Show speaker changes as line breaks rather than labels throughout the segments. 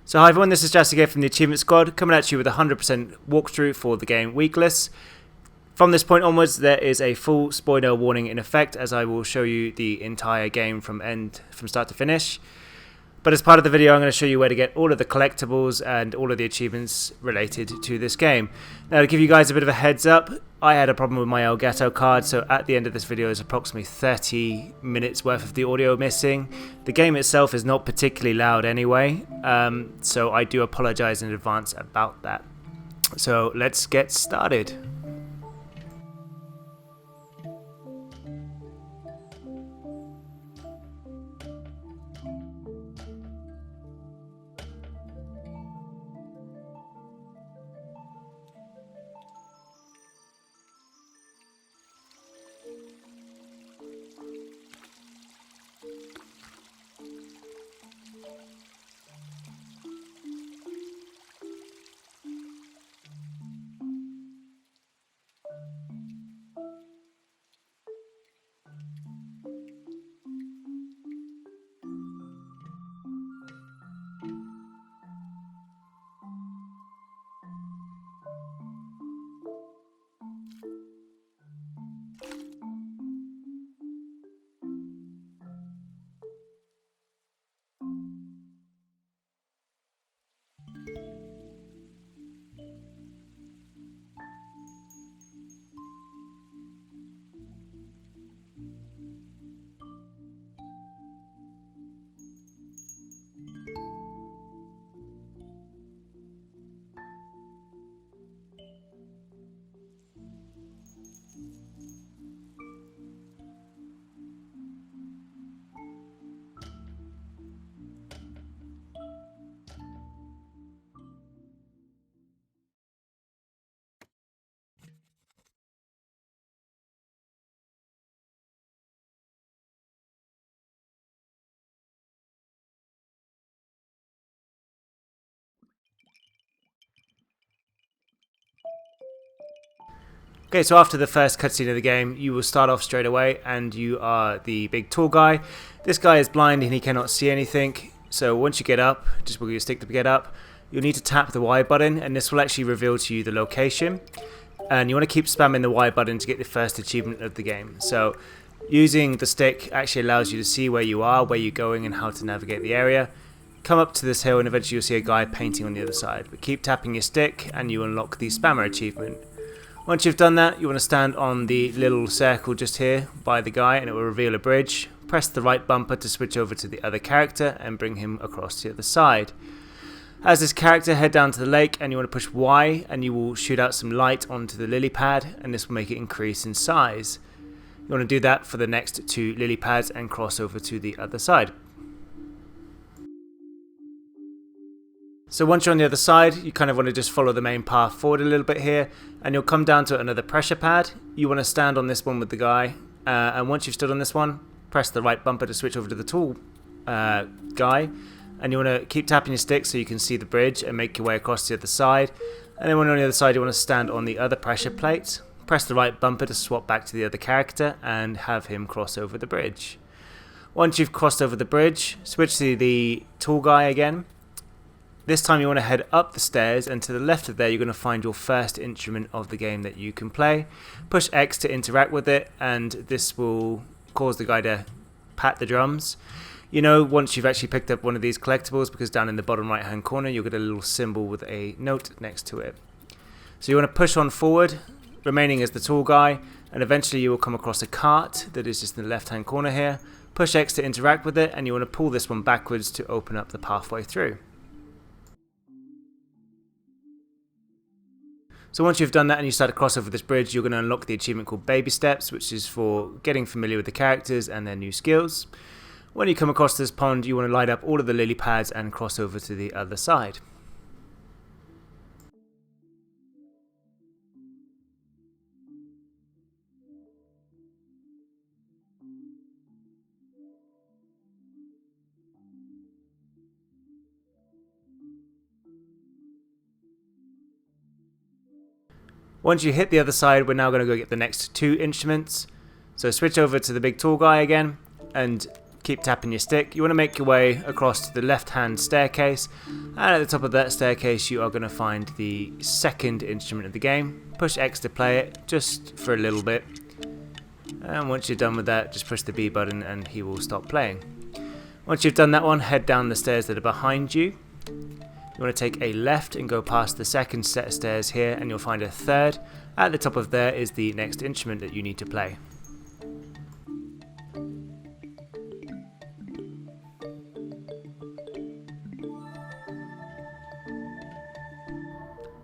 So hi everyone, this is Drastic Ed from the Achievement Squad, coming at you with a 100% walkthrough for the game Weakless. From this point onwards, there is a full spoiler warning in effect, as I will show you the entire game from start to finish. But as part of the video, I'm going to show you where to get all of the collectibles and all of the achievements related to this game. Now, to give you guys a bit of a heads up, I had a problem with my Elgato card, so at the end of this video is approximately 30 minutes worth of the audio missing. The game itself is not particularly loud anyway, so I do apologize in advance about that. So let's get started. Okay, so after the first cutscene of the game, you will start off straight away and you are the big tall guy. This guy is blind and he cannot see anything, so once you get up, just wiggle your stick to get up, you'll need to tap the Y button and this will actually reveal to you the location. And you want to keep spamming the Y button to get the first achievement of the game. So using the stick actually allows you to see where you are, where you're going and how to navigate the area. Come up to this hill and eventually you'll see a guy painting on the other side. But keep tapping your stick and you unlock the spammer achievement. Once you've done that, you want to stand on the little circle just here by the guy and it will reveal a bridge. Press the right bumper to switch over to the other character and bring him across to the other side. As this character, head down to the lake and you want to push Y and you will shoot out some light onto the lily pad and this will make it increase in size. You want to do that for the next two lily pads and cross over to the other side. So once you're on the other side, you kind of want to just follow the main path forward a little bit here and you'll come down to another pressure pad. You want to stand on this one with the guy and once you've stood on this one, press the right bumper to switch over to the tall guy and you want to keep tapping your stick so you can see the bridge and make your way across to the other side. And then when you're on the other side, you want to stand on the other pressure plate, press the right bumper to swap back to the other character and have him cross over the bridge. Once you've crossed over the bridge, switch to the tall guy again. This time you want to head up the stairs and to the left of there you're going to find your first instrument of the game that you can play. Push X to interact with it and this will cause the guy to pat the drums. You know once you've actually picked up one of these collectibles because down in the bottom right hand corner you'll get a little symbol with a note next to it. So you want to push on forward, remaining as the tall guy, and eventually you will come across a cart that is just in the left hand corner here. Push X to interact with it and you want to pull this one backwards to open up the pathway through. So once you've done that and you start to cross over this bridge, you're going to unlock the achievement called Baby Steps, which is for getting familiar with the characters and their new skills. When you come across this pond, you want to light up all of the lily pads and cross over to the other side. Once you hit the other side, we're now going to go get the next two instruments. So switch over to the big tall guy again and keep tapping your stick. You want to make your way across to the left-hand staircase, and at the top of that staircase you are going to find the second instrument of the game. Push X to play it, just for a little bit, and once you're done with that, just push the B button and he will stop playing. Once you've done that one, head down the stairs that are behind you. You want to take a left and go past the second set of stairs here, and you'll find a third. At the top of there is the next instrument that you need to play.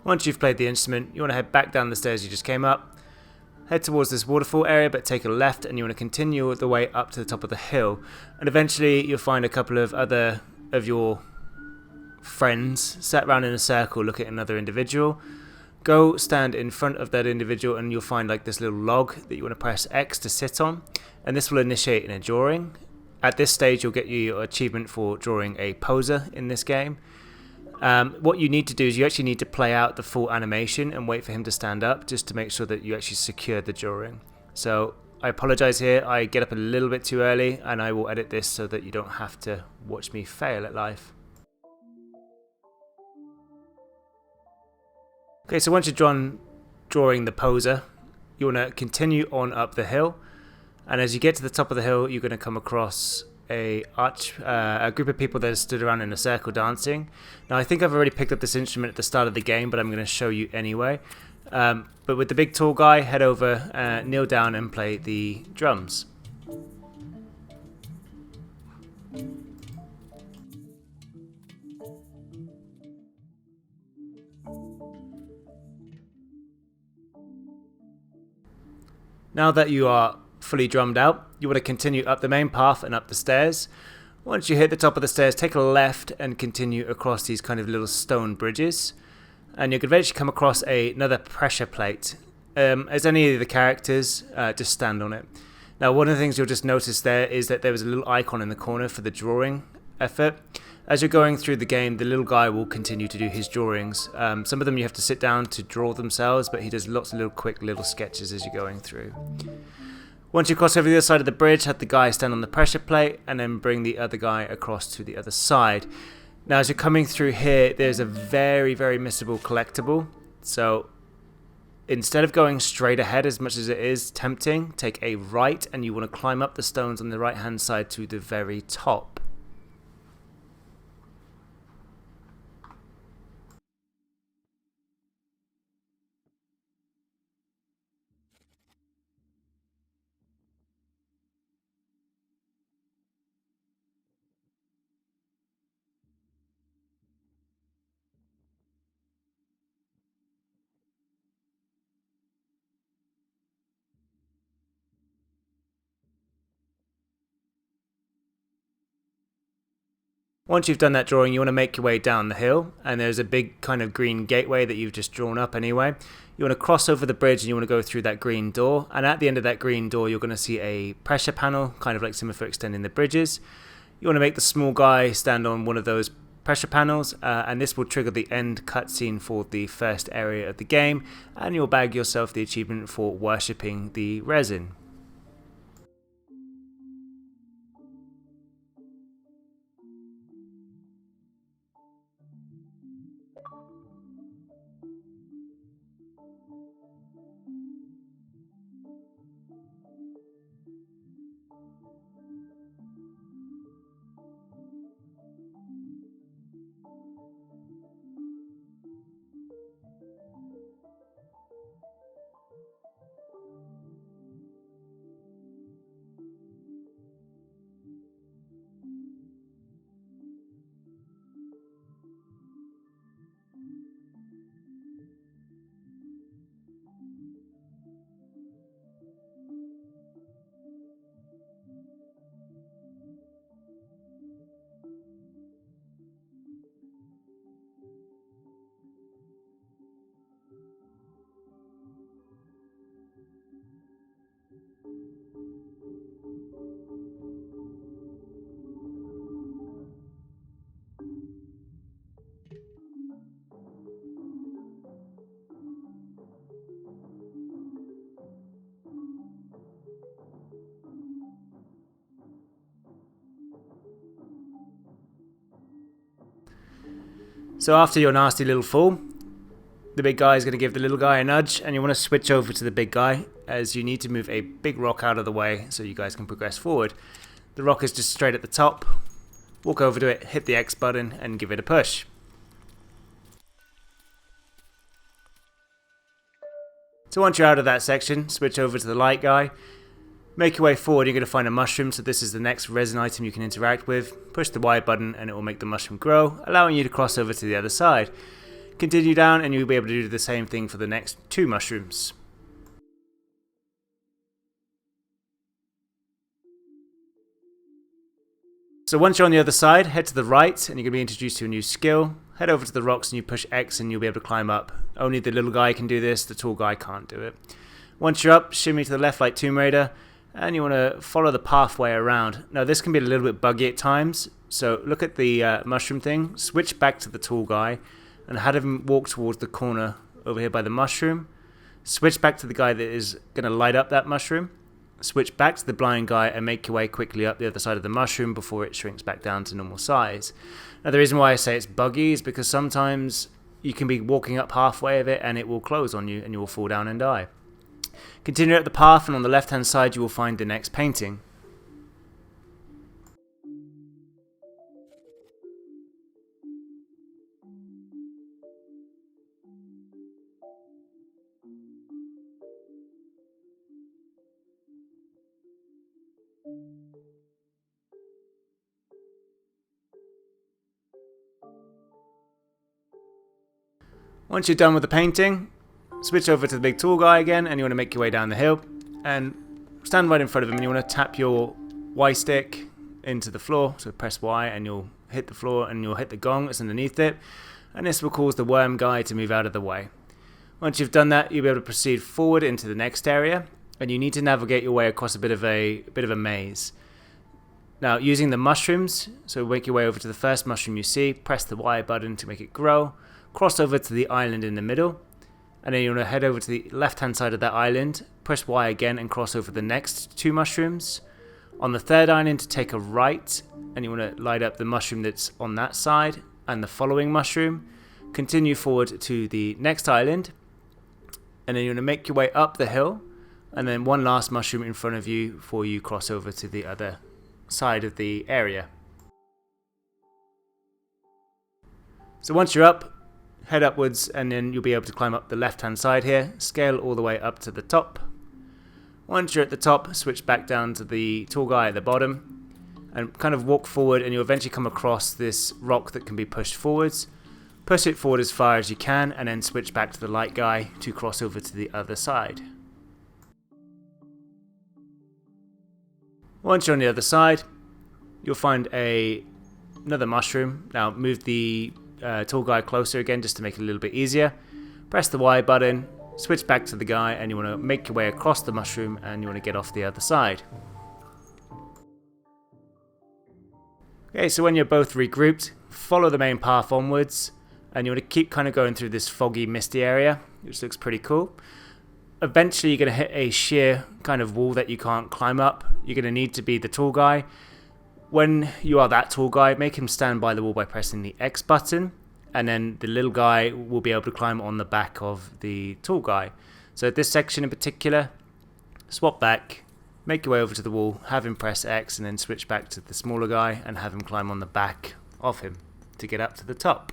Once you've played the instrument, you want to head back down the stairs you just came up, head towards this waterfall area, but take a left, and you want to continue the way up to the top of the hill, and eventually you'll find a couple of other of your friends sat around in a circle looking at another individual. Go stand in front of that individual and you'll find like this little log that you want to press X to sit on, and this will initiate in a drawing. At this stage you'll get your achievement for drawing a poser in this game. What you need to do is you actually need to play out the full animation and wait for him to stand up, just to make sure that you actually secure the drawing. So I apologize here, I get up a little bit too early, and I will edit this so that you don't have to watch me fail at life. Okay, so once you're drawing the poser, you want to continue on up the hill, and as you get to the top of the hill you're going to come across a group of people that stood around in a circle dancing. Now I think I've already picked up this instrument at the start of the game, but I'm going to show you anyway. But with the big tall guy, head over, kneel down and play the drums. Now that you are fully drummed out, you want to continue up the main path and up the stairs. Once you hit the top of the stairs, take a left and continue across these kind of little stone bridges, and you can eventually come across another pressure plate. As any of the characters, just stand on it. Now one of the things you'll just notice there is that there was a little icon in the corner for the drawing effort. As you're going through the game, the little guy will continue to do his drawings. Some of them you have to sit down to draw themselves, but he does lots of little quick little sketches as you're going through. Once you cross over the other side of the bridge, have the guy stand on the pressure plate and then bring the other guy across to the other side. Now as you're coming through here, there's a very, very missable collectible. So instead of going straight ahead, as much as it is tempting, take a right and you want to climb up the stones on the right hand side to the very top. Once you've done that drawing, you want to make your way down the hill, and there's a big kind of green gateway that you've just drawn up anyway. You want to cross over the bridge and you want to go through that green door, and at the end of that green door you're going to see a pressure panel, kind of like similar for extending the bridges. You want to make the small guy stand on one of those pressure panels, and this will trigger the end cutscene for the first area of the game, and you'll bag yourself the achievement for worshipping the resin. So after your nasty little fall, the big guy is going to give the little guy a nudge, and you want to switch over to the big guy as you need to move a big rock out of the way so you guys can progress forward. The rock is just straight at the top. Walk over to it, hit the X button and give it a push. So once you're out of that section, switch over to the light guy. Make your way forward, you're going to find a mushroom, so this is the next resin item you can interact with. Push the Y button and it will make the mushroom grow, allowing you to cross over to the other side. Continue down and you'll be able to do the same thing for the next 2 mushrooms. So once you're on the other side, head to the right and you're going to be introduced to a new skill. Head over to the rocks and you push X and you'll be able to climb up. Only the little guy can do this, the tall guy can't do it. Once you're up, shimmy to the left like Tomb Raider, and you want to follow the pathway around. Now this can be a little bit buggy at times, so look at the mushroom thing, switch back to the tall guy, and have him walk towards the corner over here by the mushroom. Switch back to the guy that is going to light up that mushroom. Switch back to the blind guy and make your way quickly up the other side of the mushroom before it shrinks back down to normal size. Now the reason why I say it's buggy is because sometimes you can be walking up halfway of it and it will close on you and you will fall down and die. Continue up the path and on the left hand side you will find the next painting. Once you're done with the painting, switch over to the big tall guy again and you want to make your way down the hill and stand right in front of him and you want to tap your Y stick into the floor. So press Y and you'll hit the floor and you'll hit the gong that's underneath it, and this will cause the worm guy to move out of the way. Once you've done that, you'll be able to proceed forward into the next area and you need to navigate your way across a bit of a maze. Now using the mushrooms, so make your way over to the first mushroom you see, press the Y button to make it grow, cross over to the island in the middle, and then you want to head over to the left hand side of that island, press Y again and cross over the next 2 mushrooms. On the third island take a right and you want to light up the mushroom that's on that side and the following mushroom. Continue forward to the next island and then you want to make your way up the hill and then one last mushroom in front of you before you cross over to the other side of the area. So once you're up, head upwards and then you'll be able to climb up the left hand side here, scale all the way up to the top. Once you're at the top, switch back down to the tall guy at the bottom and kind of walk forward and you'll eventually come across this rock that can be pushed forwards. Push it forward as far as you can and then switch back to the light guy to cross over to the other side. Once you're on the other side, you'll find another mushroom. Now move the tall guy closer again just to make it a little bit easier. Press the Y button, switch back to the guy and you want to make your way across the mushroom and you want to get off the other side. Okay, so when you're both regrouped, follow the main path onwards and you want to keep kind of going through this foggy misty area, which looks pretty cool. Eventually you're going to hit a sheer kind of wall that you can't climb up. You're going to need to be the tall guy. When you are that tall guy, make him stand by the wall by pressing the X button, and then the little guy will be able to climb on the back of the tall guy. So at this section in particular, swap back, make your way over to the wall, have him press X, and then switch back to the smaller guy and have him climb on the back of him to get up to the top.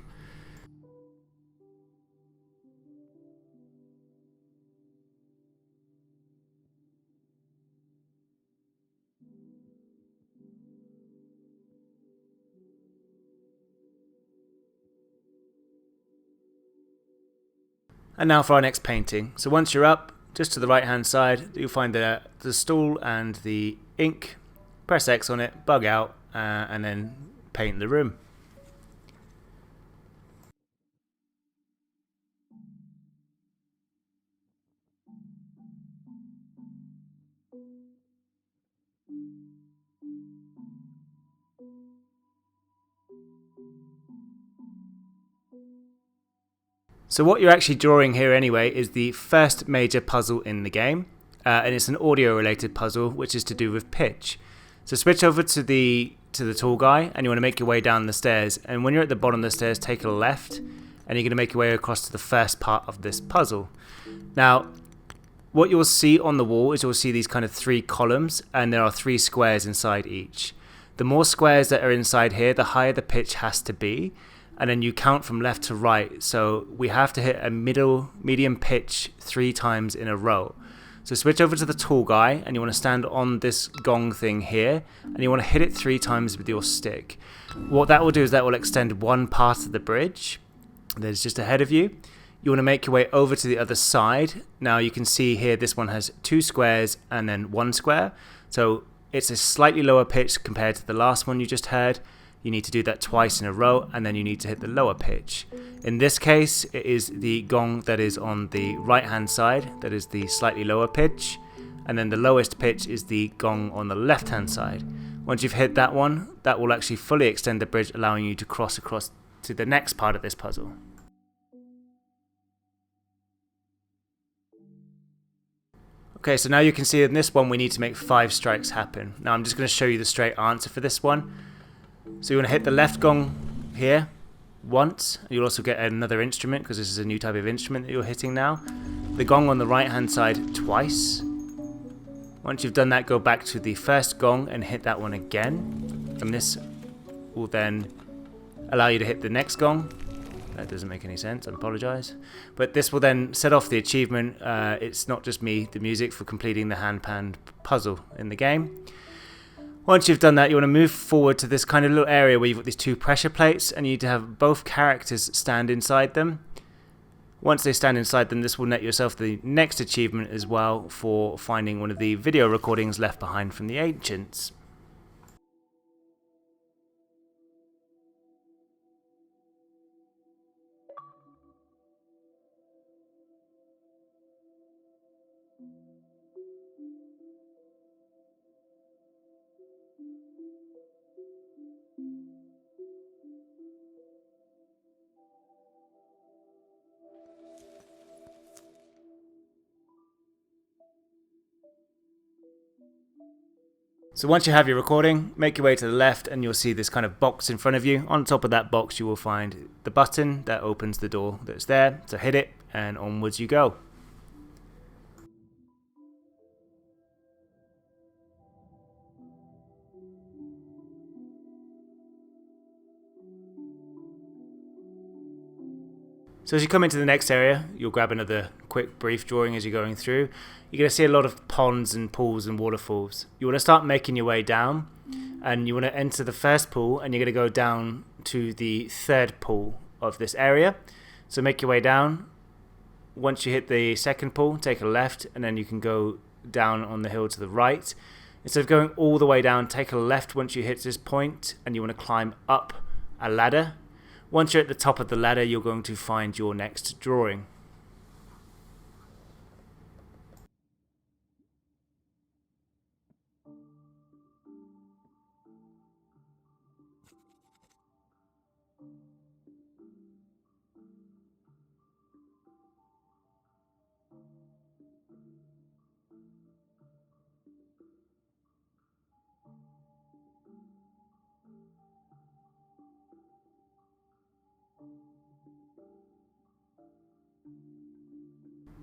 And now for our next painting. So once you're up, just to the right hand side, you'll find the stool and the ink. Press X on it, bug out, and then paint the room. So what you're actually drawing here anyway is the first major puzzle in the game, and it's an audio related puzzle which is to do with pitch. So switch over to the tall guy, and you want to make your way down the stairs. And when you're at the bottom of the stairs, take a left, and you're going to make your way across to the first part of this puzzle. Now, what you'll see on the wall is you'll see these kind of 3 columns, and there are 3 squares inside each. The more squares that are inside here, the higher the pitch has to be, and then you count from left to right. So we have to hit a medium pitch 3 times in a row. So switch over to the tall guy, and you want to stand on this gong thing here, and you want to hit it 3 times with your stick. What that will do is that will extend one part of the bridge that is just ahead of you. You want to make your way over to the other side. Now you can see here this one has 2 squares and then 1 square. So it's a slightly lower pitch compared to the last one you just heard. You need to do that twice in a row, and then you need to hit the lower pitch. In this case, it is the gong that is on the right hand side that is the slightly lower pitch, and then the lowest pitch is the gong on the left hand side. Once you've hit that one, that will actually fully extend the bridge, allowing you to cross across to the next part of this puzzle. Okay, so now you can see in this one we need to make 5 strikes happen. Now I'm just going to show you the straight answer for this one. So you want to hit the left gong here once. You'll also get another instrument because this is a new type of instrument that you're hitting now. The gong on the right hand side twice. Once you've done that, go back to the first gong and hit that one again. And this will then allow you to hit the next gong. That doesn't make any sense, I apologise. But this will then set off the achievement. It's not just me, the music, for completing the handpan puzzle in the game. Once you've done that, you want to move forward to this kind of little area where you've got these 2 pressure plates, and you need to have both characters stand inside them. Once they stand inside them, this will net yourself the next achievement as well for finding one of the video recordings left behind from the ancients. So once you have your recording, make your way to the left and you'll see this kind of box in front of you. On top of that box you will find the button that opens the door that's there. So hit it and onwards you go. So as you come into the next area, you'll grab another quick brief drawing as you're going through. You're going to see a lot of ponds and pools and waterfalls. You want to start making your way down, and you want to enter the first pool, and you're going to go down to the 3rd pool of this area. So make your way down. Once you hit the 2nd pool, take a left, and then you can go down on the hill to the right. Instead of going all the way down, take a left once you hit this point, and you want to climb up a ladder. Once you're at the top of the ladder, you're going to find your next drawing.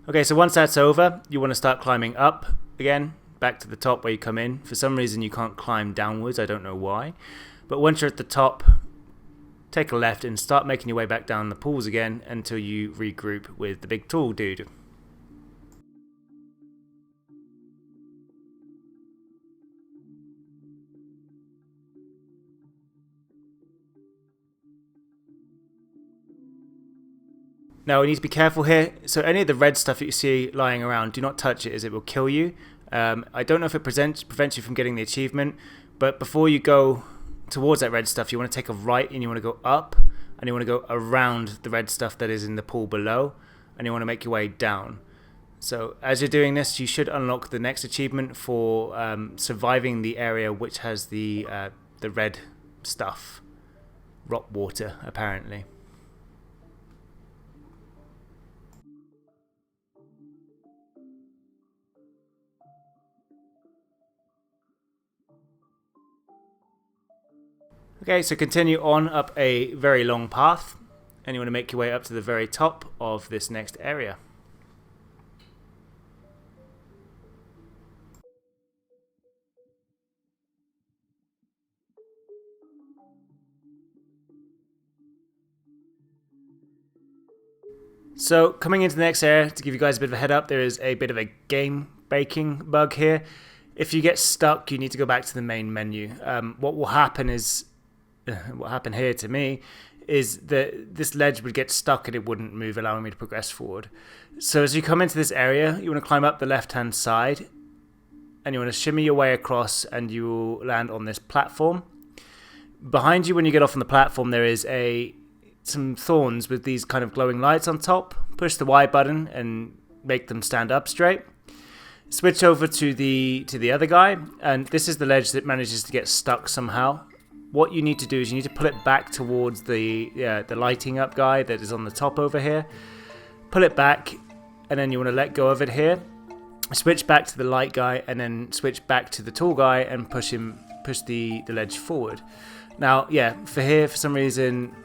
Okay, so once that's over, you want to start climbing up again, back to the top where you come in. For some reason you can't climb downwards, I don't know why. But once you're at the top, take a left and start making your way back down the pools again until you regroup with the big tall dude. Now we need to be careful here. So any of the red stuff that you see lying around, do not touch it as it will kill you. I don't know if it prevents you from getting the achievement, but before you go towards that red stuff, you want to take a right and you want to go up, and you want to go around the red stuff that is in the pool below, and you want to make your way down. So as you're doing this, you should unlock the next achievement for surviving the area which has the red stuff. Rock water, apparently. Okay, so continue on up a very long path, and you want to make your way up to the very top of this next area. So coming into the next area, to give you guys a bit of a head up, there is a bit of a game breaking bug here. If you get stuck, you need to go back to the main menu. What will happen is, what happened here to me, is that this ledge would get stuck and it wouldn't move, allowing me to progress forward. So as you come into this area, you want to climb up the left hand side and you want to shimmy your way across and you will land on this platform. Behind you when you get off on the platform there is some thorns with these kind of glowing lights on top. Push the Y button and make them stand up straight. Switch over to the other guy, and this is the ledge that manages to get stuck somehow. What you need to do is you need to pull it back towards the lighting up guy that is on the top over here. Pull it back, and then you want to let go of it here. Switch back to the light guy, and then switch back to the tall guy and push the ledge forward. Now, yeah, for some reason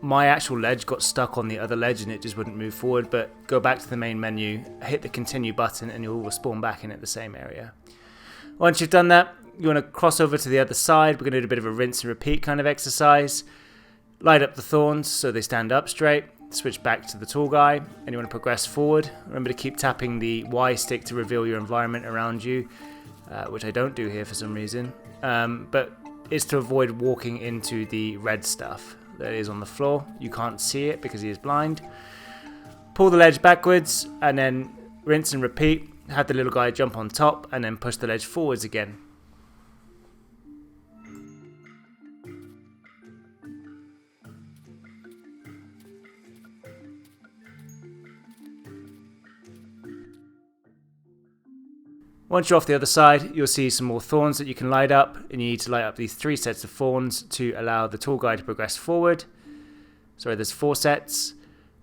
my actual ledge got stuck on the other ledge and it just wouldn't move forward, but go back to the main menu, hit the continue button, and you'll spawn back in at the same area. Once you've done that, you want to cross over to the other side. We're going to do a bit of a rinse and repeat kind of exercise. Light up the thorns so they stand up straight. Switch back to the tall guy, and you want to progress forward. Remember to keep tapping the Y stick to reveal your environment around you, which I don't do here for some reason, but it's to avoid walking into the red stuff that is on the floor. You can't see it because he is blind. Pull the ledge backwards and then rinse and repeat. Have the little guy jump on top and then push the ledge forwards again. Once you're off the other side, you'll see some more thorns that you can light up, and you need to light up these 3 sets of thorns to allow the tall guy to progress forward. Sorry, there's 4 sets.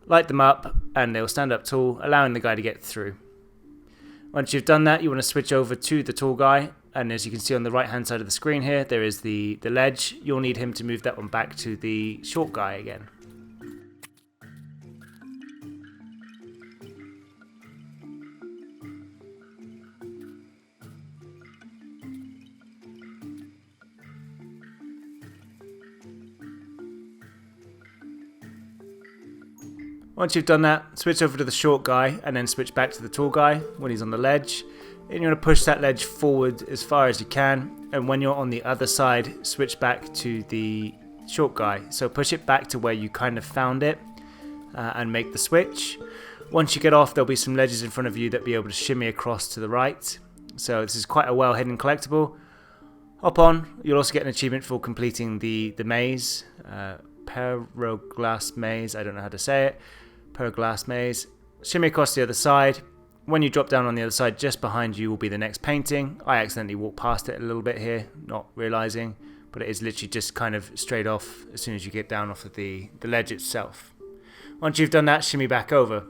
Light them up and they'll stand up tall, allowing the guy to get through. Once you've done that, you want to switch over to the tall guy, and as you can see on the right hand side of the screen here, there is the ledge. You'll need him to move that one back to the short guy again. Once you've done that, switch over to the short guy and then switch back to the tall guy when he's on the ledge. And you want to push that ledge forward as far as you can, and when you're on the other side, switch back to the short guy. So push it back to where you kind of found it and make the switch. Once you get off, there'll be some ledges in front of you that be able to shimmy across to the right. So this is quite a well hidden collectible. Hop on. You'll also get an achievement for completing the maze. Peroglass maze, I don't know how to say it. Peroglass maze. Shimmy across the other side. When you drop down on the other side, just behind you will be the next painting. I accidentally walked past it a little bit here, not realizing, but it is literally just kind of straight off as soon as you get down off of the ledge itself. Once you've done that, shimmy back over.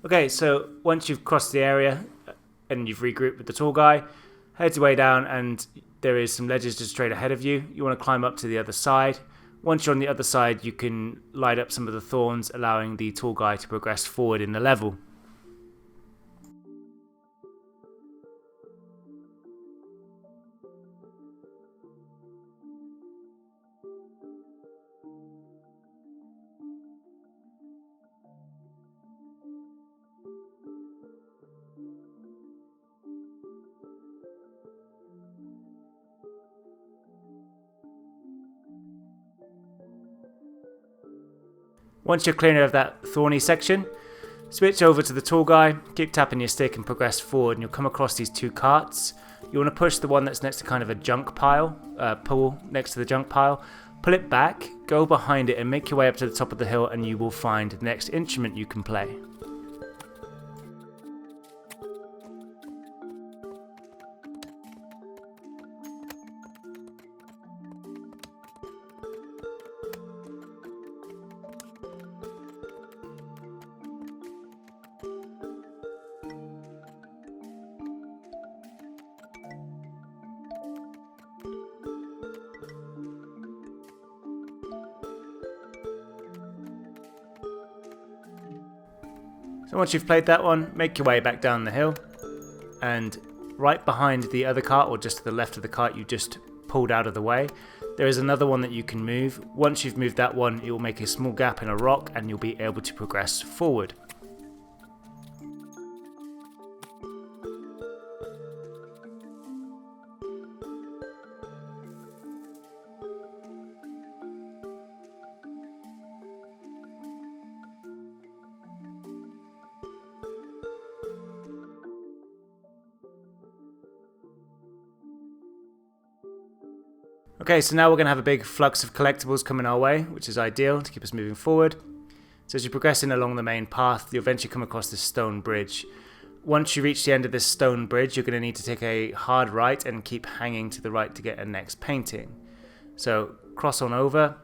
Okay, so once you've crossed the area and you've regrouped with the tall guy, head your way down and there is some ledges just straight ahead of you. You want to climb up to the other side. Once you're on the other side, you can light up some of the thorns, allowing the tall guy to progress forward in the level. Once you're clear of that thorny section, switch over to the tall guy, keep tapping your stick and progress forward, and you'll come across these two carts. You want to push the one that's next to kind of a junk pile, pull next to the junk pile, pull it back, go behind it and make your way up to the top of the hill, and you will find the next instrument you can play. So once you've played that one, make your way back down the hill, and right behind the other cart, or just to the left of the cart you just pulled out of the way, there is another one that you can move. Once you've moved that one, it will make a small gap in a rock and you'll be able to progress forward. Okay, so now we're going to have a big flux of collectibles coming our way, which is ideal to keep us moving forward. So as you're progressing along the main path, you'll eventually come across this stone bridge. Once you reach the end of this stone bridge, you're going to need to take a hard right and keep hanging to the right to get a next painting. So cross on over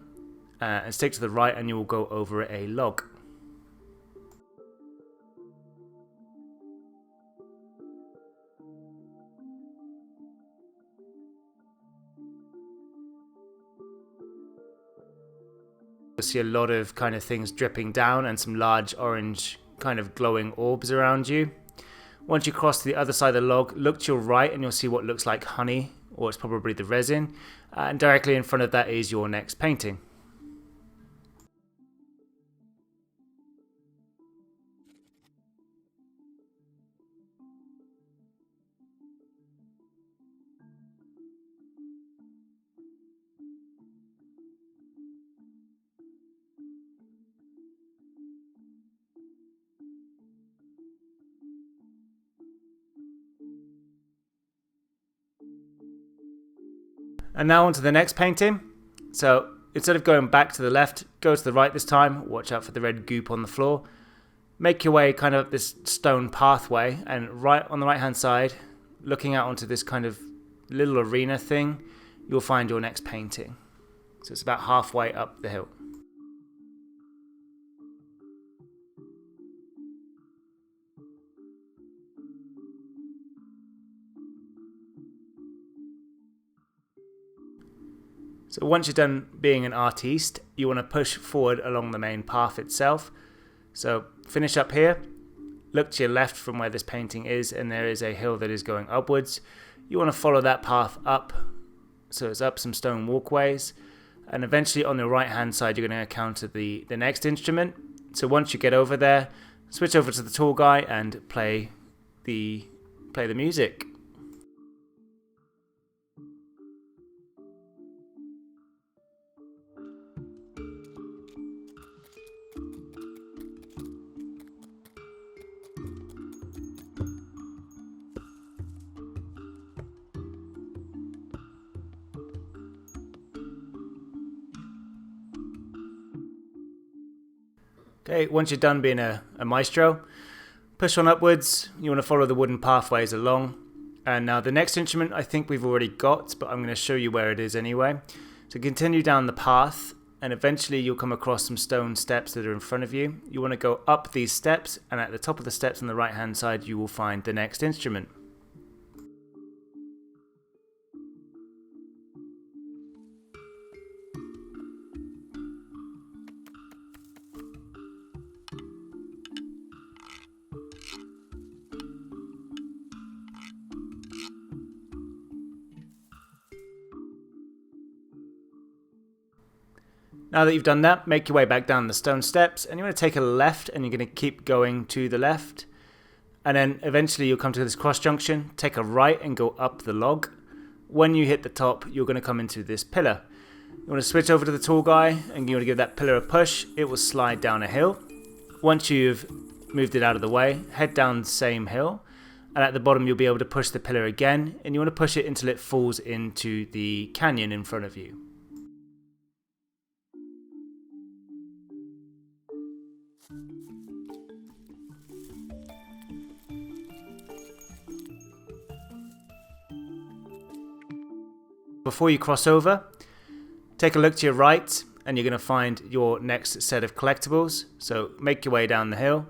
and stick to the right and you will go over a log. You'll see a lot of kind of things dripping down and some large orange kind of glowing orbs around you. Once you cross to the other side of the log, look to your right and you'll see what looks like honey, or it's probably the resin, and directly in front of that is your next painting. And now on to the next painting. So instead of going back to the left, go to the right this time. Watch out for the red goop on the floor. Make your way kind of up this stone pathway, and right on the right hand side, looking out onto this kind of little arena thing, you'll find your next painting. So it's about halfway up the hill. So once you're done being an artiste, you want to push forward along the main path itself. So finish up here, look to your left from where this painting is, and there is a hill that is going upwards. You want to follow that path up, so it's up some stone walkways, and eventually on the right hand side you're going to encounter the next instrument. So once you get over there, switch over to the tall guy and play the music. Okay, once you're done being a maestro, push on upwards. You want to follow the wooden pathways along. And now the next instrument I think we've already got, but I'm going to show you where it is anyway. So continue down the path, and eventually you'll come across some stone steps that are in front of you. You want to go up these steps, and at the top of the steps on the right hand side you will find the next instrument. Now that you've done that, make your way back down the stone steps, and you want to take a left, and you're going to keep going to the left, and then eventually you'll come to this cross junction. Take a right and go up the log. When you hit the top, you're going to come into this pillar. You want to switch over to the tall guy and you want to give that pillar a push. It will slide down a hill. Once you've moved it out of the way, head down the same hill, and at the bottom you'll be able to push the pillar again, and you want to push it until it falls into the canyon in front of you. Before you cross over, take a look to your right and you're going to find your next set of collectibles. So make your way down the hill,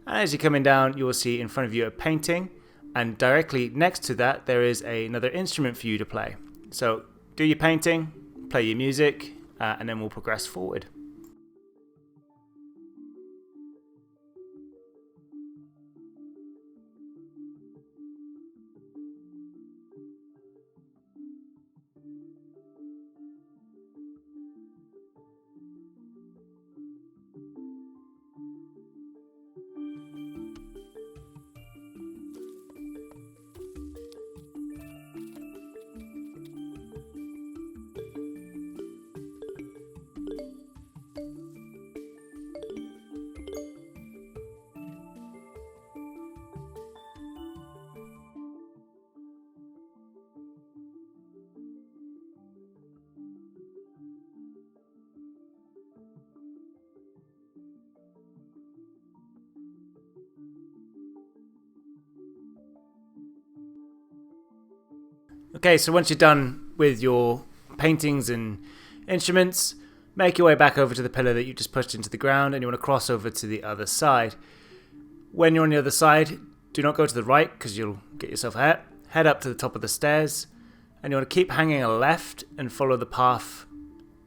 and as you're coming down you will see in front of you a painting, and directly next to that there is another instrument for you to play. So do your painting, play your music, and then we'll progress forward. Okay, so once you're done with your paintings and instruments, make your way back over to the pillar that you just pushed into the ground, and you want to cross over to the other side. When you're on the other side, do not go to the right because you'll get yourself hurt. Head up to the top of the stairs, and you want to keep hanging a left and follow the path.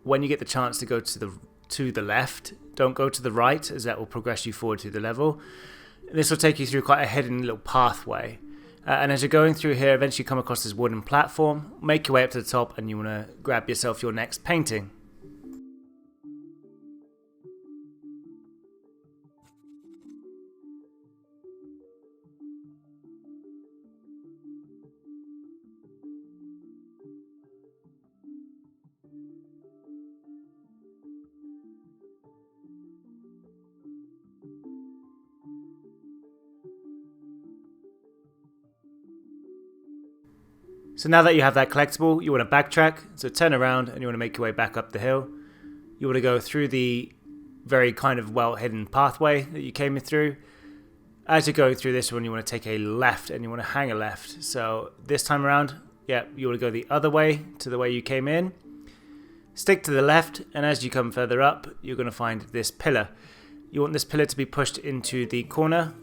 When you get the chance to go to the left, don't go to the right, as that will progress you forward through the level. This will take you through quite a hidden little pathway. And as you're going through here, eventually you come across this wooden platform. Make your way up to the top and you want to grab yourself your next painting. So now that you have that collectible, you want to backtrack. So turn around and you want to make your way back up the hill. You want to go through the very kind of well hidden pathway that you came through. As you're going through this one, you want to take a left and you want to hang a left. So this time around, yeah, you want to go the other way to the way you came in. Stick to the left, and as you come further up, you're going to find this pillar. You want this pillar to be pushed into the corner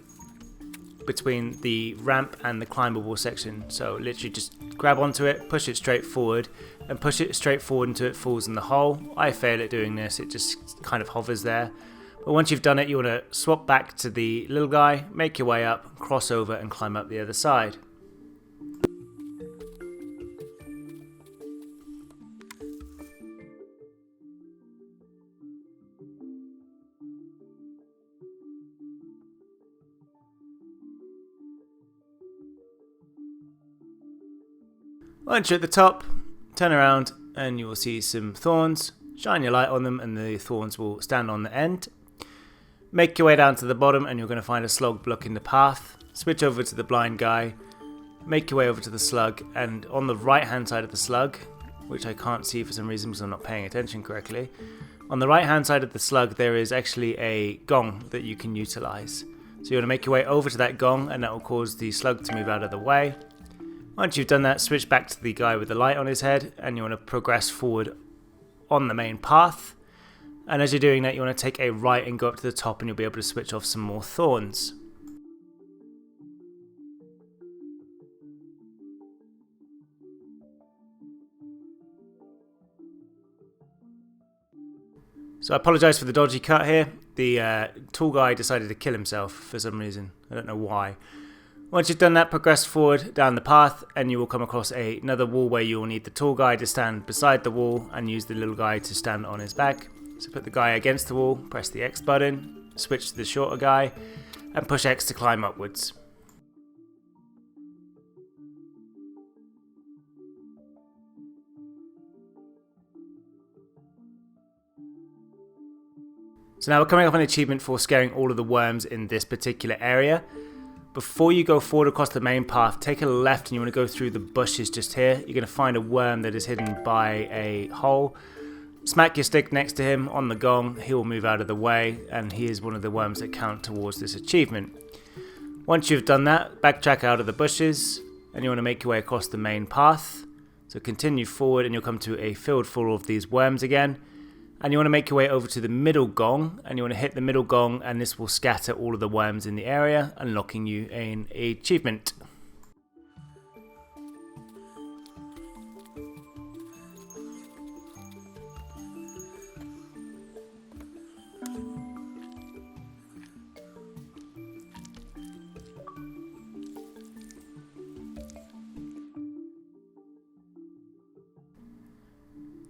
between the ramp and the climbable section. So literally just grab onto it, push it straight forward, and push it straight forward until it falls in the hole. I fail at doing this, it just kind of hovers there. But once you've done it, you want to swap back to the little guy, make your way up, cross over and climb up the other side. Once you're at the top, turn around and you will see some thorns. Shine your light on them and the thorns will stand on the end. Make your way down to the bottom and you're going to find a slug blocking the path. Switch over to the blind guy. Make your way over to the slug, and on the right hand side of the slug, which I can't see for some reason because I'm not paying attention correctly, on the right hand side of the slug there is actually a gong that you can utilize. So you want to make your way over to that gong and that will cause the slug to move out of the way. Once you've done that, switch back to the guy with the light on his head and you want to progress forward on the main path. And as you're doing that, you want to take a right and go up to the top and you'll be able to switch off some more thorns. So I apologise for the dodgy cut here. The tall guy decided to kill himself for some reason. I don't know why. Once you've done that, progress forward down the path and you will come across another wall where you will need the tall guy to stand beside the wall and use the little guy to stand on his back. So put the guy against the wall, press the X button, switch to the shorter guy and push X to climb upwards. So now we're coming up on an achievement for scaring all of the worms in this particular area. Before you go forward across the main path, take a left and you want to go through the bushes just here. You're going to find a worm that is hidden by a hole. Smack your stick next to him on the gong, he will move out of the way, and he is one of the worms that count towards this achievement. Once you've done that, backtrack out of the bushes, and you want to make your way across the main path. So continue forward and you'll come to a field full of these worms again. And you want to make your way over to the middle gong, and you want to hit the middle gong, and this will scatter all of the worms in the area, unlocking you an achievement.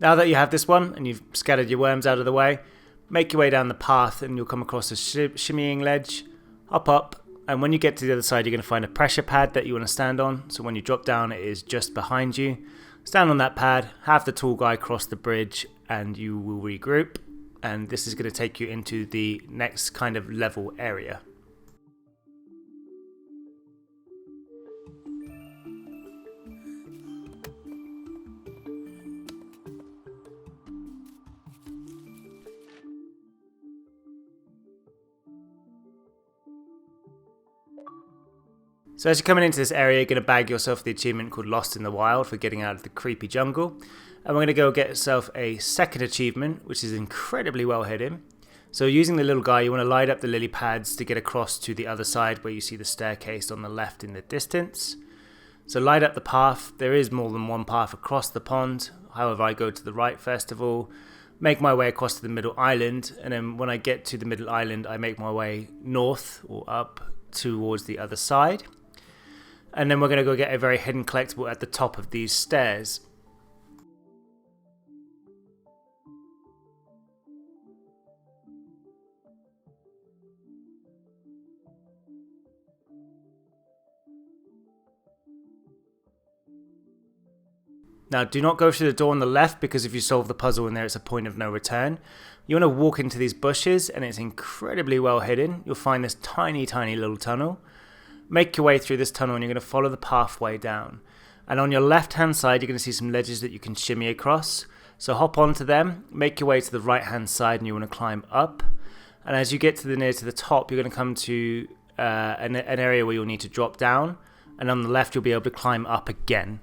Now that you have this one and you've scattered your worms out of the way, make your way down the path and you'll come across a shimmying ledge, hop up, and when you get to the other side you're going to find a pressure pad that you want to stand on. So when you drop down it is just behind you. Stand on that pad, have the tall guy cross the bridge and you will regroup, and this is going to take you into the next kind of level area. So as you're coming into this area, you're going to bag yourself the achievement called Lost in the Wild for getting out of the creepy jungle. And we're going to go get yourself a second achievement, which is incredibly well hidden. So using the little guy, you want to light up the lily pads to get across to the other side where you see the staircase on the left in the distance. So light up the path. There is more than one path across the pond. However, I go to the right first of all, make my way across to the middle island. And then when I get to the middle island, I make my way north or up towards the other side. And then we're going to go get a very hidden collectible at the top of these stairs. Now do not go through the door on the left, because if you solve the puzzle in there it's a point of no return. You want to walk into these bushes and it's incredibly well hidden. You'll find this tiny little tunnel. Make your way through this tunnel and you're going to follow the pathway down. And on your left hand side you're going to see some ledges that you can shimmy across. So hop onto them, make your way to the right hand side and you want to climb up. And as you get to near to the top, you're going to come to an area where you'll need to drop down. And on the left you'll be able to climb up again.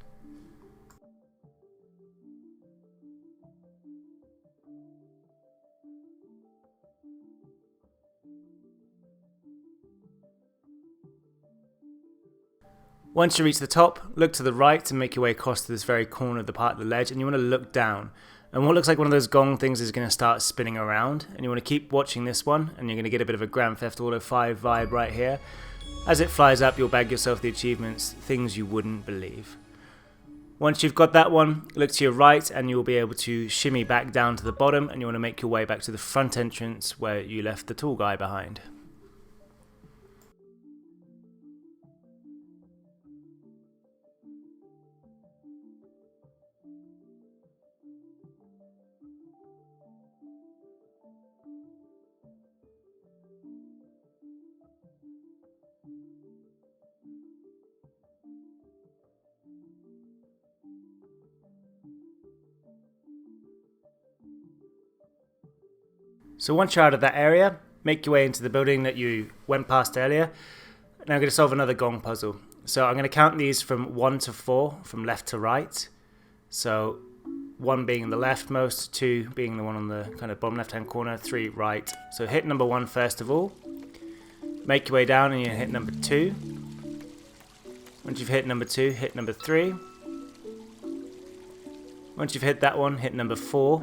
Once you reach the top, look to the right and make your way across to this very corner of the part of the ledge, and you want to look down. And what looks like one of those gong things is going to start spinning around, and you want to keep watching this one, and you're going to get a bit of a Grand Theft Auto 5 vibe right here. As it flies up, you'll bag yourself the achievements, things you wouldn't believe. Once you've got that one, look to your right and you'll be able to shimmy back down to the bottom, and you want to make your way back to the front entrance where you left the tall guy behind. So once you're out of that area, make your way into the building that you went past earlier. Now I'm going to solve another gong puzzle. So I'm going to count these from 1 to 4, from left to right. So 1 being the leftmost, 2 being the one on the kind of bottom left hand corner, 3 right. So hit number 1 first of all. Make your way down and you hit number 2. Once you've hit number 2, hit number 3. Once you've hit that one, hit number 4.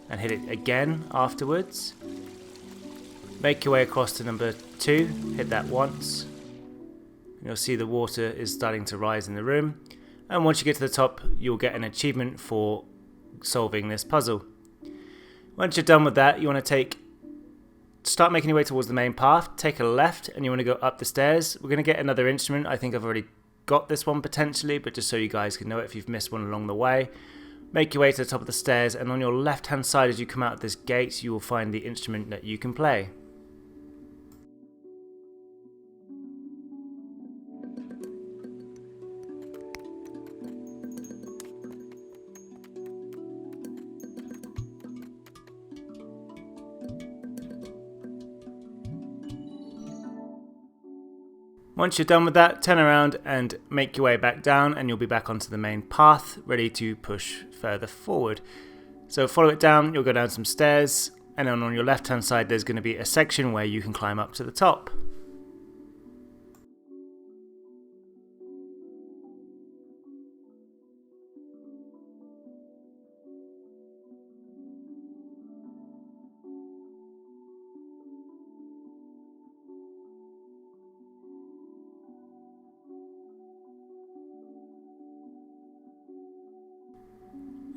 And hit it again afterwards. Make your way across to number 2, hit that once. And you'll see the water is starting to rise in the room. And once you get to the top, you'll get an achievement for solving this puzzle. Once you're done with that, you want to start making your way towards the main path, take a left, and you want to go up the stairs. We're going to get another instrument. I think I've already got this one potentially, but just so you guys can know it if you've missed one along the way. Make your way to the top of the stairs, and on your left hand side as you come out of this gate you will find the instrument that you can play. Once you're done with that, turn around and make your way back down and you'll be back onto the main path, ready to push further forward. So follow it down, you'll go down some stairs, and then on your left hand side there's going to be a section where you can climb up to the top.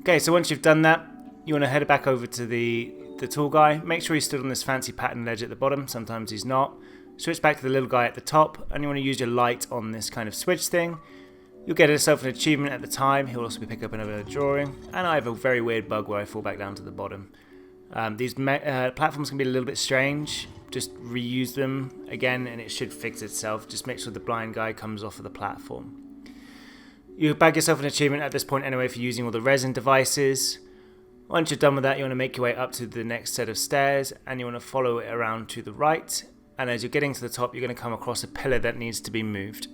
Okay, so once you've done that, you want to head back over to the tall guy. Make sure he's stood on this fancy pattern ledge at the bottom. Sometimes he's not. Switch back to the little guy at the top, and you want to use your light on this kind of switch thing. You'll get yourself an achievement at the time. He'll also be pick up another drawing. And I have a very weird bug where I fall back down to the bottom. These platforms can be a little bit strange. Just reuse them again, and it should fix itself. Just make sure the blind guy comes off of the platform. You bag yourself an achievement at this point anyway for using all the resin devices. Once you're done with that, you want to make your way up to the next set of stairs, and you want to follow it around to the right. And as you're getting to the top, you're going to come across a pillar that needs to be moved.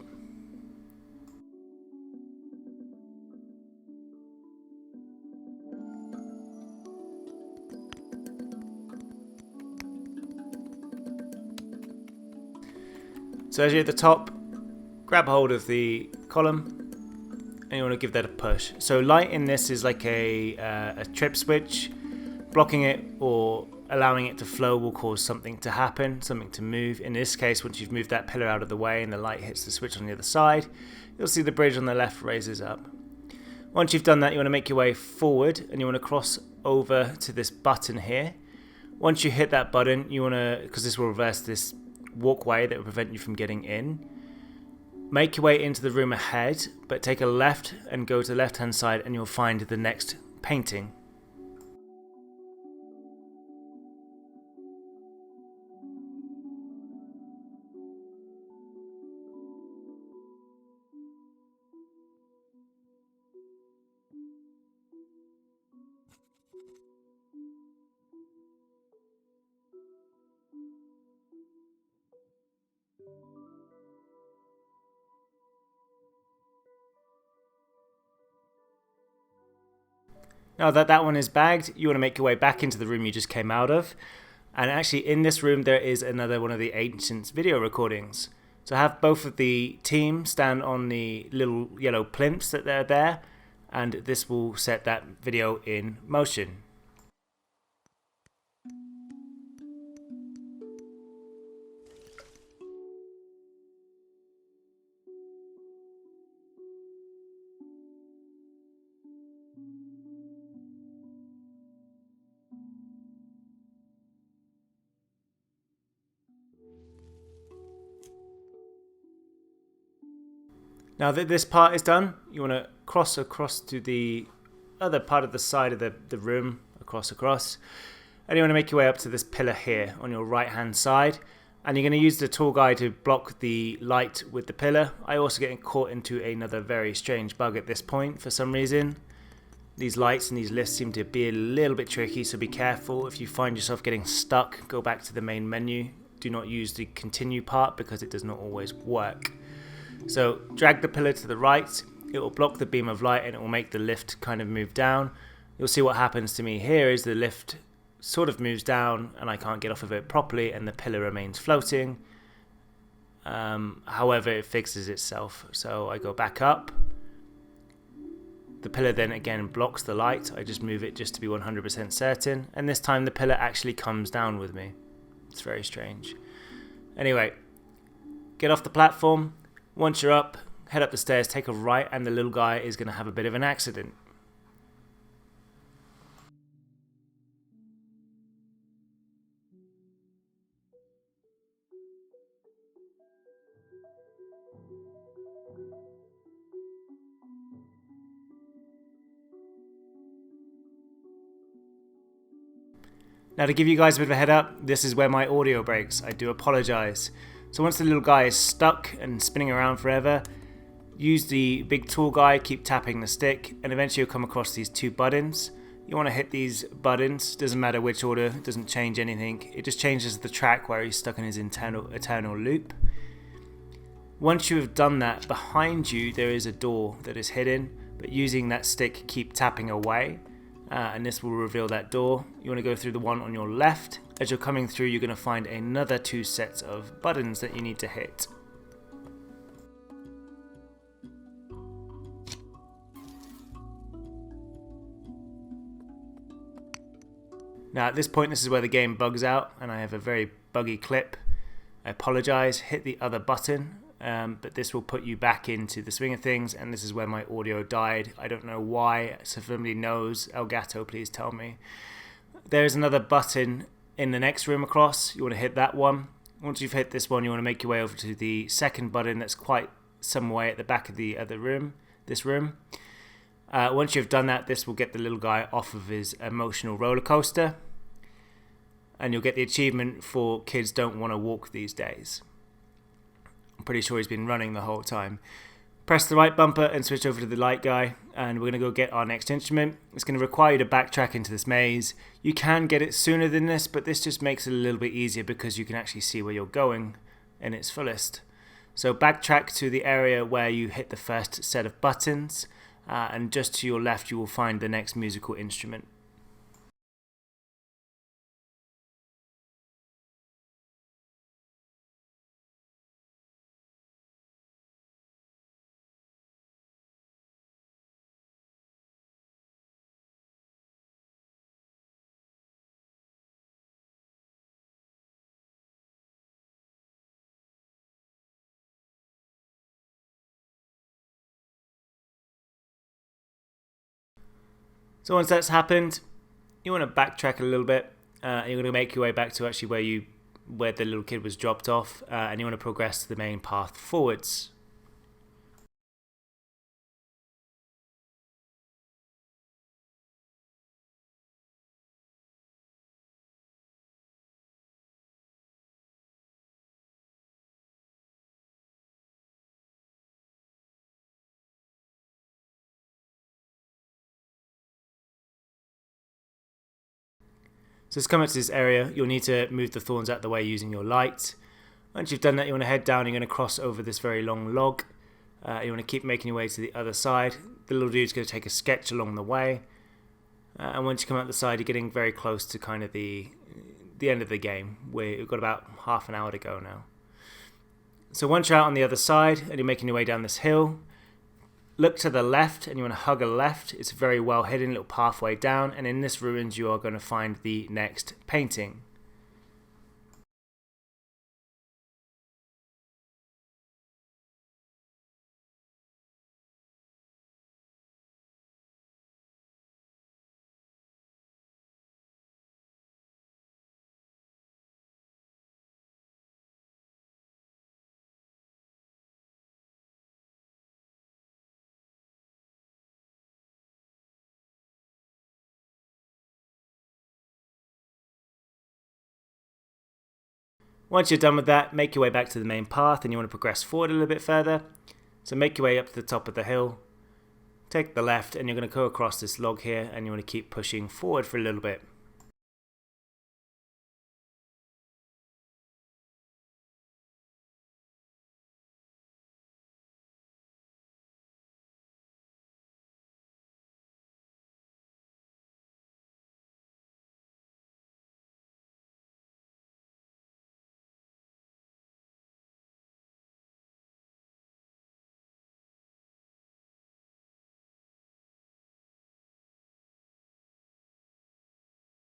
So as you're at the top, grab hold of the column, and you want to give that a push. So light in this is like a trip switch. Blocking it or allowing it to flow will cause something to happen, something to move. In this case, once you've moved that pillar out of the way and the light hits the switch on the other side, you'll see the bridge on the left raises up. Once you've done that, you want to make your way forward, and you want to cross over to this button here. Once you hit that button, you want to, because this will reverse this walkway that will prevent you from getting in, make your way into the room ahead, but take a left and go to the left hand side, and you'll find the next painting. Now that that one is bagged, you want to make your way back into the room you just came out of. And actually in this room there is another one of the ancient video recordings. So have both of the team stand on the little yellow plinths that are there, and this will set that video in motion. Now that this part is done, you want to cross across to the other part of the side of the room, across, and you want to make your way up to this pillar here on your right hand side, and you're going to use the tool guy to block the light with the pillar. I also get caught into another very strange bug at this point for some reason. These lights and these lifts seem to be a little bit tricky, so be careful. If you find yourself getting stuck, go back to the main menu. Do not use the continue part because it does not always work. So drag the pillar to the right, it will block the beam of light and it will make the lift kind of move down. You'll see what happens to me here is the lift sort of moves down and I can't get off of it properly and the pillar remains floating. However, it fixes itself. So I go back up. The pillar then again blocks the light. I just move it just to be 100% certain. And this time the pillar actually comes down with me. It's very strange. Anyway, get off the platform. Once you're up, head up the stairs, take a right, and the little guy is going to have a bit of an accident. Now to give you guys a bit of a head up, this is where my audio breaks. I do apologise. So once the little guy is stuck and spinning around forever, use the big tool guy, keep tapping the stick, and eventually you'll come across these two buttons. You want to hit these buttons, doesn't matter which order, it doesn't change anything. It just changes the track where he's stuck in his eternal loop. Once you have done that, behind you there is a door that is hidden, but using that stick, keep tapping away, and this will reveal that door. You want to go through the one on your left. As you're coming through, you're going to find another two sets of buttons that you need to hit. Now at this point, this is where the game bugs out, and I have a very buggy clip. I apologise, hit the other button, but this will put you back into the swing of things, and this is where my audio died. I don't know why, so if somebody knows, Elgato, please tell me. There's another button in the next room across. You want to hit that one. Once you've hit this one, you want to make your way over to the second button that's quite some way at the back of the other room, this room. Once you've done that, this will get the little guy off of his emotional roller coaster, and you'll get the achievement for Kids Don't Want to Walk These Days. I'm pretty sure he's been running the whole time. Press the right bumper and switch over to the light guy, and we're going to go get our next instrument. It's going to require you to backtrack into this maze. You can get it sooner than this, but this just makes it a little bit easier because you can actually see where you're going in its fullest. So backtrack to the area where you hit the first set of buttons, and just to your left you will find the next musical instrument. So once that's happened, you want to backtrack a little bit. You're going to make your way back to actually where the little kid was dropped off, and you want to progress to the main path forwards. So to come up to this area, you'll need to move the thorns out of the way using your light. Once you've done that, you want to head down. You're going to cross over this very long log. You want to keep making your way to the other side. The little dude's going to take a sketch along the way. And once you come out the side, you're getting very close to kind of the end of the game. We've got about half an hour to go now. So once you're out on the other side and you're making your way down this hill, look to the left and you want to hug a left. It's a very well hidden little pathway down, and in this ruins you are going to find the next painting. Once you're done with that, make your way back to the main path, and you want to progress forward a little bit further. So make your way up to the top of the hill, take the left, and you're going to go across this log here, and you want to keep pushing forward for a little bit.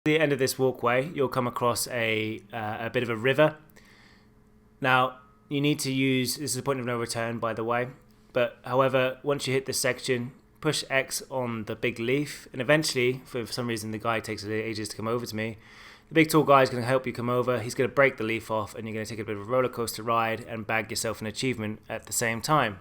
At the end of this walkway, you'll come across a bit of a river. Now, you need to use, this is a point of no return by the way, but however, once you hit this section, push X on the big leaf, and eventually, for some reason the guy takes ages to come over to me, the big tall guy is going to help you come over. He's going to break the leaf off, and you're going to take a bit of a roller coaster ride and bag yourself an achievement at the same time.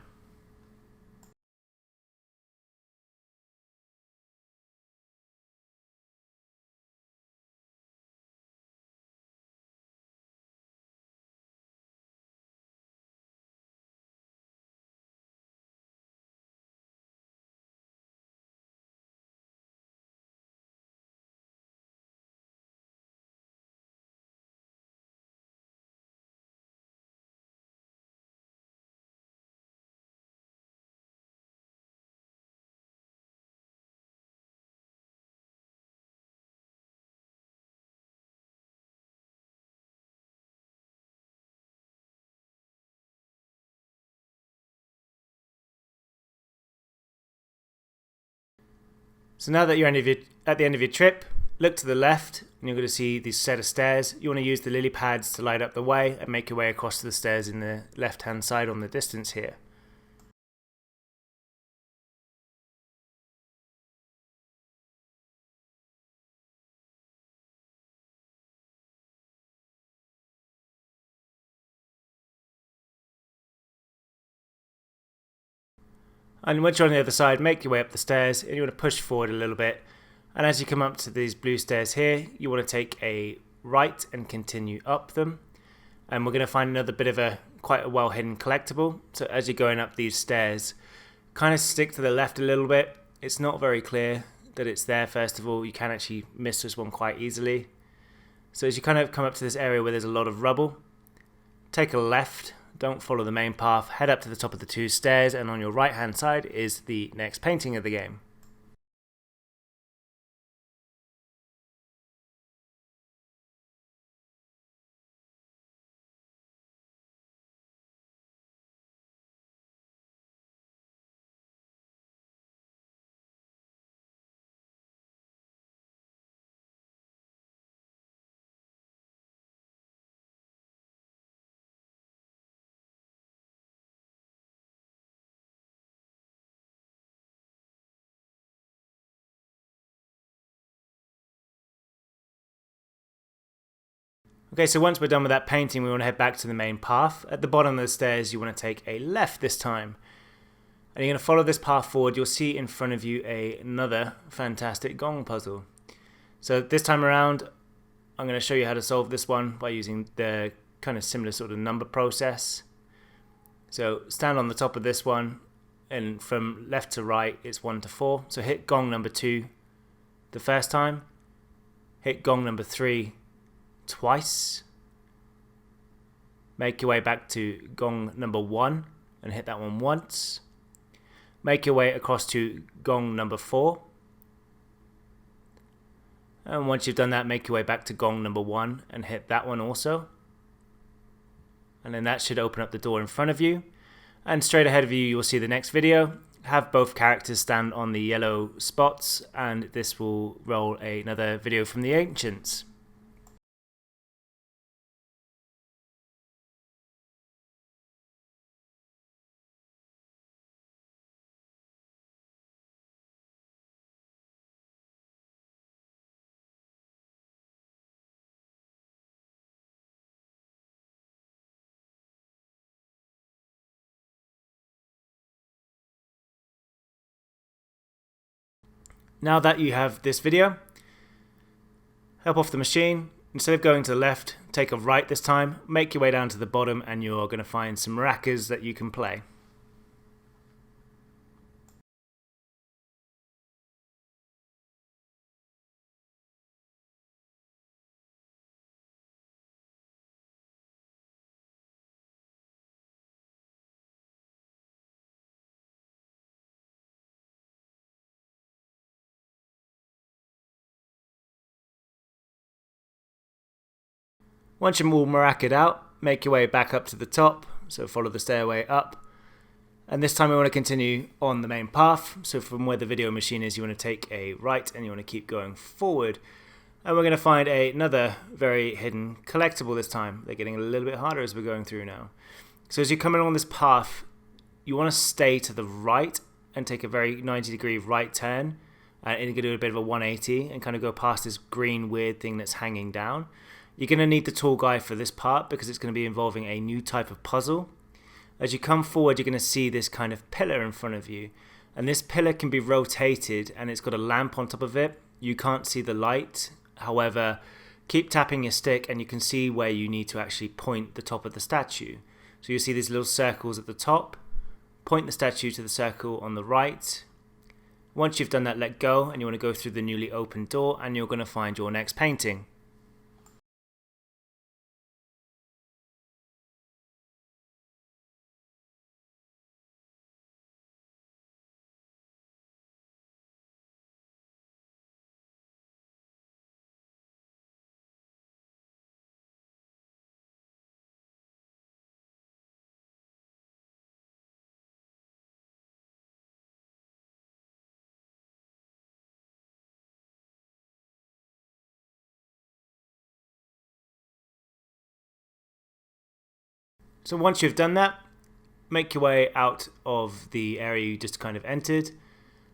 So now that you're at the end of your trip, look to the left and you're going to see this set of stairs. You want to use the lily pads to light up the way and make your way across to the stairs in the left hand side on the distance here. And once you're on the other side, make your way up the stairs and you want to push forward a little bit. And as you come up to these blue stairs here, you want to take a right and continue up them. And we're going to find another bit of quite a well hidden collectible. So as you're going up these stairs, kind of stick to the left a little bit. It's not very clear that it's there. First of all, you can actually miss this one quite easily. So as you kind of come up to this area where there's a lot of rubble, take a left. Don't follow the main path, head up to the top of the 2 stairs, and on your right hand side is the next painting of the game. Okay, so once we're done with that painting, we want to head back to the main path. At the bottom of the stairs, you want to take a left this time. And you're going to follow this path forward. You'll see in front of you another fantastic gong puzzle. So this time around, I'm going to show you how to solve this one by using the kind of similar sort of number process. So stand on the top of this one, and from left to right, it's 1 to 4. So hit gong number 2 the first time. Hit gong number 3 twice. Make your way back to gong number 1 and hit that one once. Make your way across to gong number 4. And once you've done that, make your way back to gong number 1 and hit that one also. And then that should open up the door in front of you. And straight ahead of you, you'll see the next video. Have both characters stand on the yellow spots, and this will roll another video from the ancients. Now that you have this video, help off the machine. Instead of going to the left, take a right this time, make your way down to the bottom, and you're going to find some maracas that you can play. Once you're all maraca'd out, make your way back up to the top, so follow the stairway up. And this time we want to continue on the main path, so from where the video machine is, you want to take a right and you want to keep going forward. And we're going to find another very hidden collectible this time. They're getting a little bit harder as we're going through now. So as you're coming along this path, you want to stay to the right and take a very 90-degree right turn. And you're going to do a bit of a 180 and kind of go past this green weird thing that's hanging down. You're going to need the tool guide for this part because it's going to be involving a new type of puzzle. As you come forward, you're going to see this kind of pillar in front of you. And this pillar can be rotated and it's got a lamp on top of it. You can't see the light. However, keep tapping your stick and you can see where you need to actually point the top of the statue. So you'll see these little circles at the top. Point the statue to the circle on the right. Once you've done that, let go and you want to go through the newly opened door and you're going to find your next painting. So once you've done that, make your way out of the area you just kind of entered,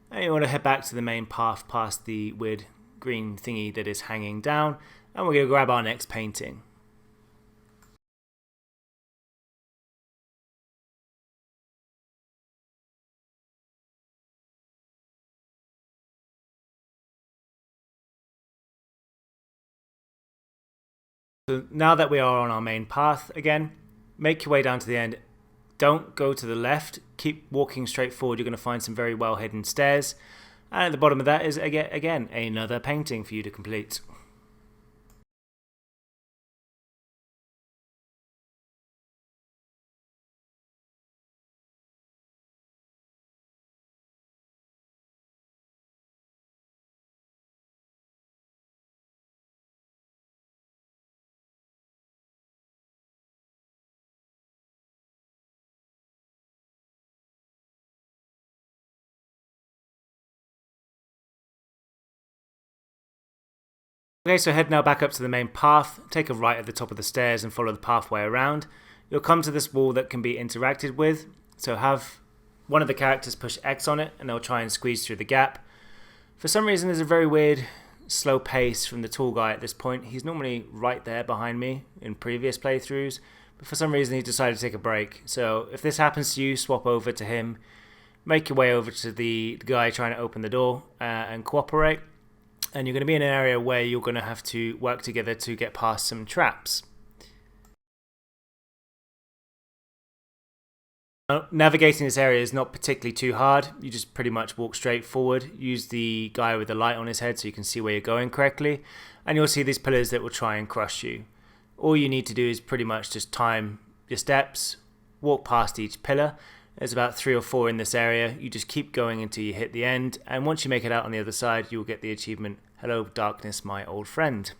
and you want to head back to the main path past the weird green thingy that is hanging down, and we're going to grab our next painting. So now that we are on our main path again, make your way down to the end. Don't go to the left, keep walking straight forward. You're going to find some very well hidden stairs, and at the bottom of that is again another painting for you to complete. Okay, so head now back up to the main path, take a right at the top of the stairs and follow the pathway around. You'll come to this wall that can be interacted with, so have one of the characters push X on it and they'll try and squeeze through the gap. For some reason there's a very weird slow pace from the tall guy at this point. He's normally right there behind me in previous playthroughs, but for some reason he decided to take a break. So if this happens to you, swap over to him, make your way over to the guy trying to open the door and cooperate. And you're going to be in an area where you're going to have to work together to get past some traps. Now, navigating this area is not particularly too hard. You just pretty much walk straight forward. Use the guy with the light on his head so you can see where you're going correctly. And you'll see these pillars that will try and crush you. All you need to do is pretty much just time your steps, walk past each pillar. There's about 3 or 4 in this area. You just keep going until you hit the end, and once you make it out on the other side, you will get the achievement, Hello Darkness, my old friend.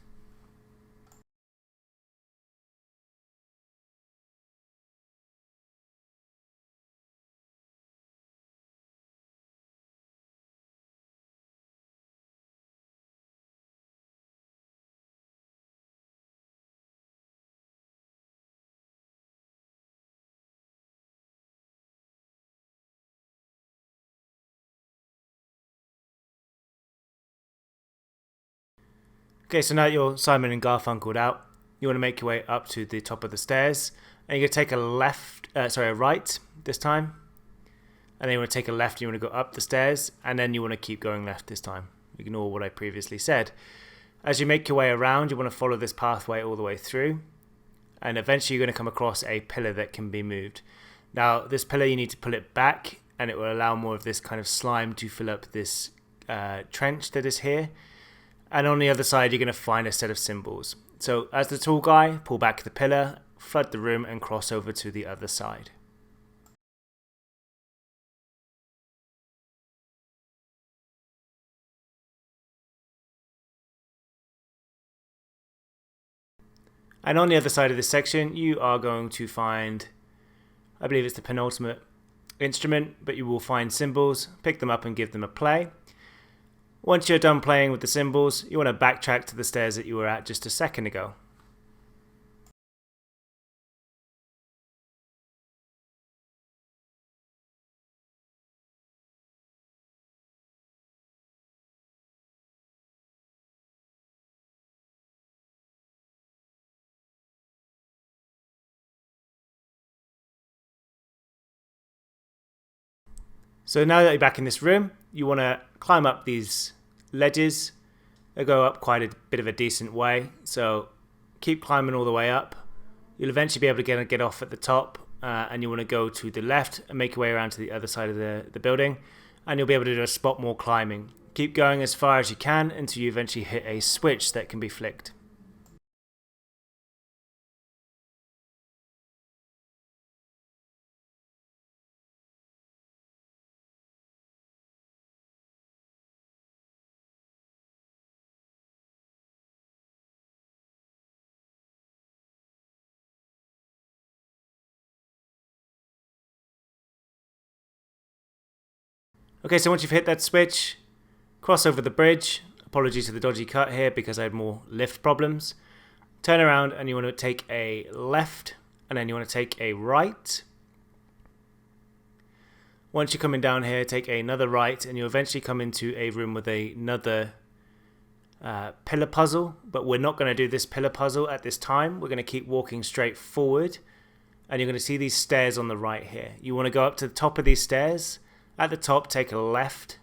Okay, so now that you're Simon and Garfunkeled out, you want to make your way up to the top of the stairs, and you're going to take a right this time, and then you want to take a left, and you want to go up the stairs, and then you want to keep going left this time. Ignore what I previously said. As you make your way around, you want to follow this pathway all the way through, and eventually you're going to come across a pillar that can be moved. Now, this pillar, you need to pull it back, and it will allow more of this kind of slime to fill up this trench that is here. And on the other side, you're going to find a set of symbols. So as the tall guy, pull back the pillar, flood the room, and cross over to the other side. And on the other side of this section, you are going to find, I believe it's the penultimate instrument, but you will find symbols, pick them up and give them a play. Once you're done playing with the symbols, you want to backtrack to the stairs that you were at just a second ago. So now that you're back in this room, you want to climb up these ledges. They go up quite a bit of a decent way, so keep climbing all the way up. You'll eventually be able to get off at the top, and you want to go to the left and make your way around to the other side of the building, and you'll be able to do a spot more climbing. Keep going as far as you can until you eventually hit a switch that can be flicked. Okay, so once you've hit that switch, cross over the bridge. Apologies for the dodgy cut here because I had more lift problems. Turn around and you want to take a left and then you want to take a right. Once you're coming down here, take another right, and you'll eventually come into a room with another pillar puzzle. But we're not going to do this pillar puzzle at this time. We're going to keep walking straight forward, and you're going to see these stairs on the right here. You want to go up to the top of these stairs. At the top, take a left,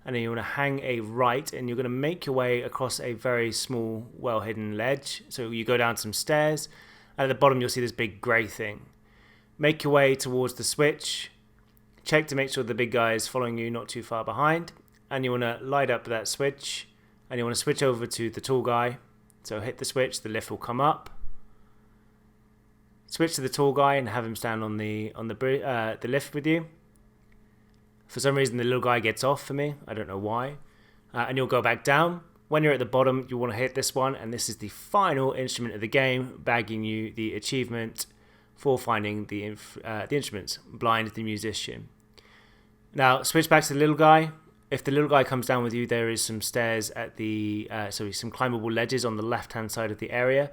and then you want to hang a right, and you're going to make your way across a very small, well-hidden ledge. So you go down some stairs. At the bottom, you'll see this big grey thing. Make your way towards the switch. Check to make sure the big guy is following you, not too far behind. And you want to light up that switch. And you want to switch over to the tall guy. So hit the switch, the lift will come up. Switch to the tall guy and have him stand on the lift with you. For some reason, the little guy gets off for me. I don't know why. And you'll go back down. When you're at the bottom, you want to hit this one. And this is the final instrument of the game, bagging you the achievement for finding the instruments. Blind the musician. Now, switch back to the little guy. If the little guy comes down with you, there is some stairs at the... some climbable ledges on the left-hand side of the area.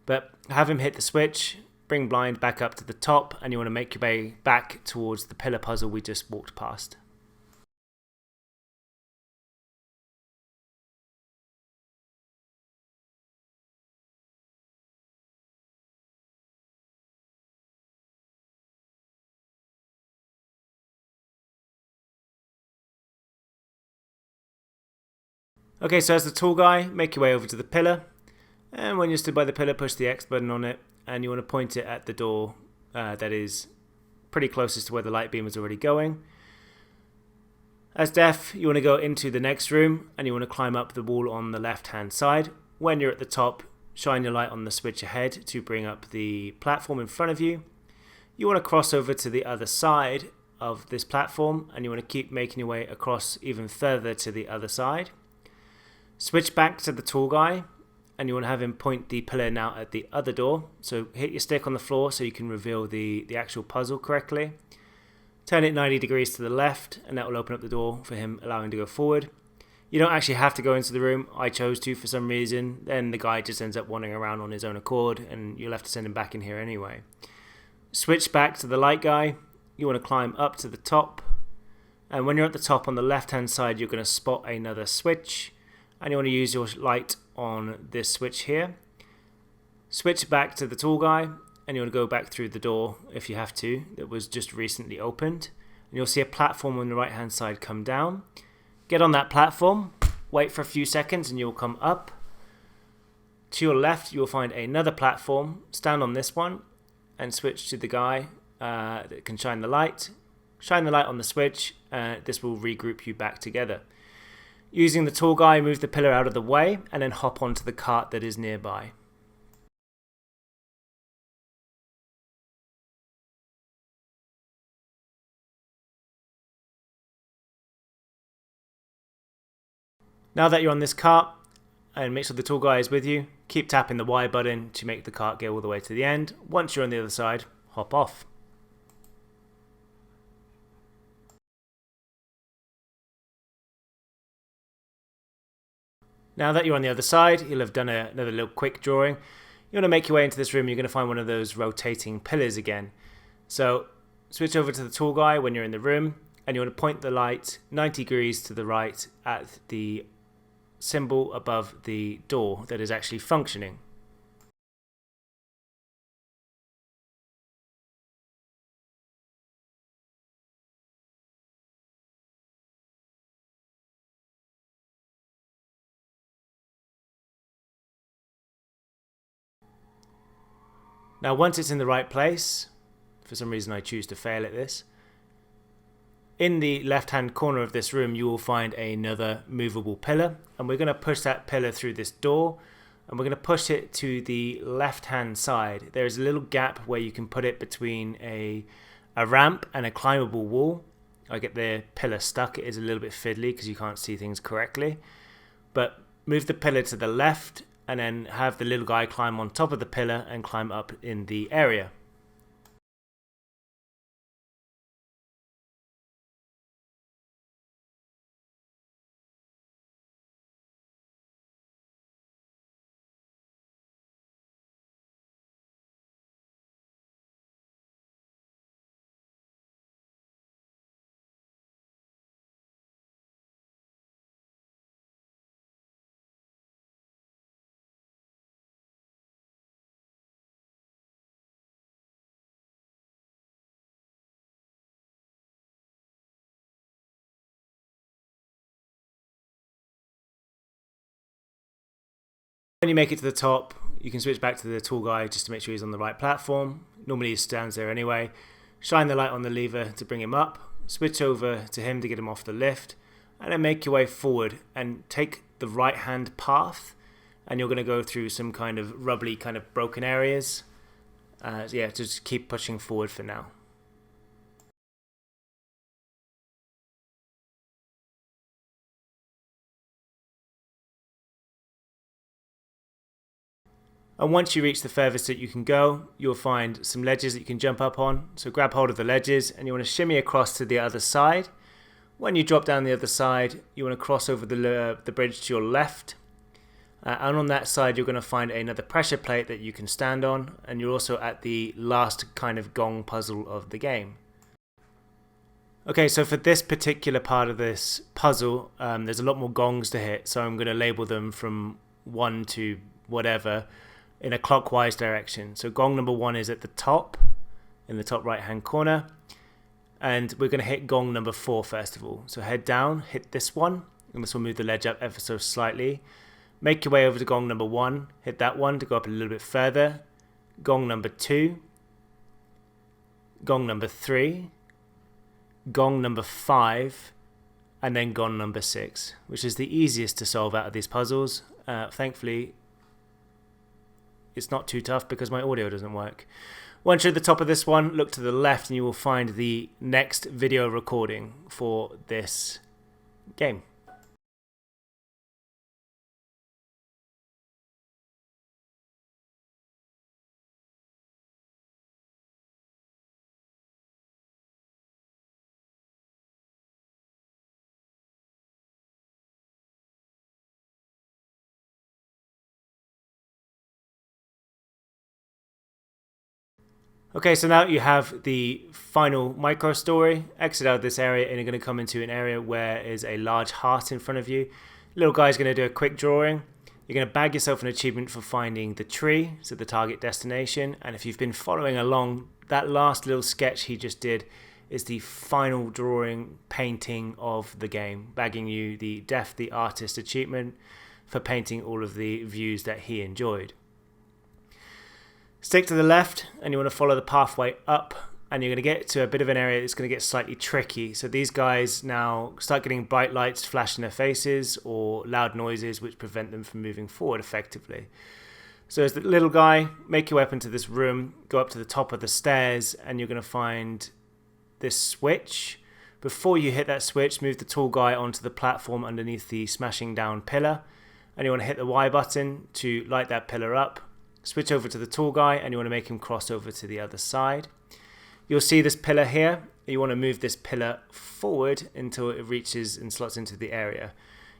But have him hit the switch, bring blind back up to the top, and you want to make your way back towards the pillar puzzle we just walked past. Okay, so as the tall guy, make your way over to the pillar, and when you're stood by the pillar, push the X button on it, and you want to point it at the door that is pretty closest to where the light beam is already going. As Def, you want to go into the next room, and you want to climb up the wall on the left hand side. When you're at the top, shine your light on the switch ahead to bring up the platform in front of you. You want to cross over to the other side of this platform, and you want to keep making your way across even further to the other side. Switch back to the tall guy, and you want to have him point the pillar now at the other door. So hit your stick on the floor so you can reveal the actual puzzle correctly. Turn it 90 degrees to the left, and that will open up the door for him, allowing to go forward. You don't actually have to go into the room. I chose to for some reason. Then the guy just ends up wandering around on his own accord, and you'll have to send him back in here anyway. Switch back to the light guy. You want to climb up to the top, and when you're at the top on the left hand side, you're going to spot another switch. And you want to use your light on this switch here. Switch back to the tall guy, and you want to go back through the door if you have to, that was just recently opened. And you'll see a platform on the right hand side come down. Get on that platform, wait for a few seconds, and you'll come up. To your left, you'll find another platform. Stand on this one and switch to the guy that can shine the light. Shine the light on the switch, this will regroup you back together. Using the tall guy, move the pillar out of the way, and then hop onto the cart that is nearby. Now that you're on this cart, and make sure the tall guy is with you, keep tapping the Y button to make the cart go all the way to the end. Once you're on the other side, hop off. Now that you're on the other side, you'll have done another little quick drawing. You want to make your way into this room, you're going to find one of those rotating pillars again. So switch over to the tall guy when you're in the room, and you want to point the light 90 degrees to the right at the symbol above the door that is actually functioning. Now once it's in the right place, for some reason I choose to fail at this, in the left hand corner of this room you will find another movable pillar, and we're going to push that pillar through this door, and we're going to push it to the left hand side. There's a little gap where you can put it between a ramp and a climbable wall. I get the pillar stuck. It is a little bit fiddly because you can't see things correctly, but move the pillar to the left and then have the little guy climb on top of the pillar and climb up in the area. When you make it to the top, you can switch back to the tool guy just to make sure he's on the right platform. Normally he stands there anyway. Shine the light on the lever to bring him up, switch over to him to get him off the lift, and then make your way forward and take the right hand path, and you're going to go through some kind of rubbly, kind of broken areas. So yeah, just keep pushing forward for now. And once you reach the furthest that you can go, you'll find some ledges that you can jump up on. So grab hold of the ledges and you want to shimmy across to the other side. When you drop down the other side, you want to cross over the bridge to your left. And on that side, you're going to find another pressure plate that you can stand on. And you're also at the last kind of gong puzzle of the game. Okay, so for this particular part of this puzzle, there's a lot more gongs to hit. So I'm going to label them from 1 to whatever, in a clockwise direction. So gong number 1 is at the top, in the top right hand corner, and we're going to hit gong number 4 first of all. So head down, hit this one, and this will move the ledge up ever so slightly. Make your way over to gong number 1, hit that one to go up a little bit further. Gong number 2, gong number 3, gong number 5, and then gong number 6, which is the easiest to solve out of these puzzles. Thankfully, it's not too tough because my audio doesn't work. Once you're at the top of this one, look to the left and you will find the next video recording for this game. Okay, so now you have the final micro story. Exit out of this area and you're going to come into an area where is a large heart in front of you. Little guy's going to do a quick drawing. You're going to bag yourself an achievement for finding the tree, so the target destination. And if you've been following along, that last little sketch he just did is the final drawing, painting of the game, bagging you the Def the Artist achievement for painting all of the views that he enjoyed. Stick to the left and you want to follow the pathway up, and you're going to get to a bit of an area that's going to get slightly tricky. So these guys now start getting bright lights flash in their faces or loud noises which prevent them from moving forward effectively. So as the little guy, make your way up into this room, go up to the top of the stairs, and you're going to find this switch. Before you hit that switch, move the tall guy onto the platform underneath the smashing down pillar, and you want to hit the Y button to light that pillar up. Switch over to the tall guy and you want to make him cross over to the other side. You'll see this pillar here. You want to move this pillar forward until it reaches and slots into the area.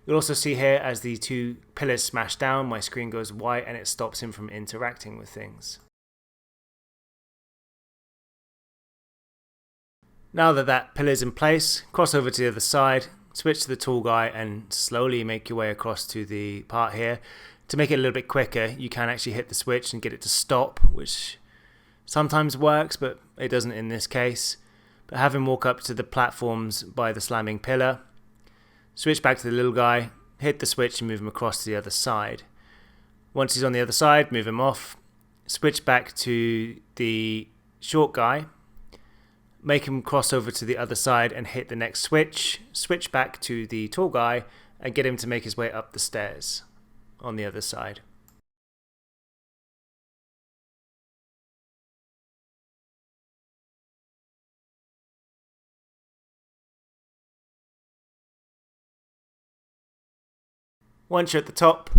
You'll also see here as the two pillars smash down, my screen goes white and it stops him from interacting with things. Now that that pillar's in place, cross over to the other side, switch to the tall guy and slowly make your way across to the part here. To make it a little bit quicker, you can actually hit the switch and get it to stop, which sometimes works, but it doesn't in this case. But have him walk up to the platforms by the slamming pillar, switch back to the little guy, hit the switch and move him across to the other side. Once he's on the other side, move him off, switch back to the short guy, make him cross over to the other side and hit the next switch, switch back to the tall guy and get him to make his way up the stairs on the other side. Once you're at the top,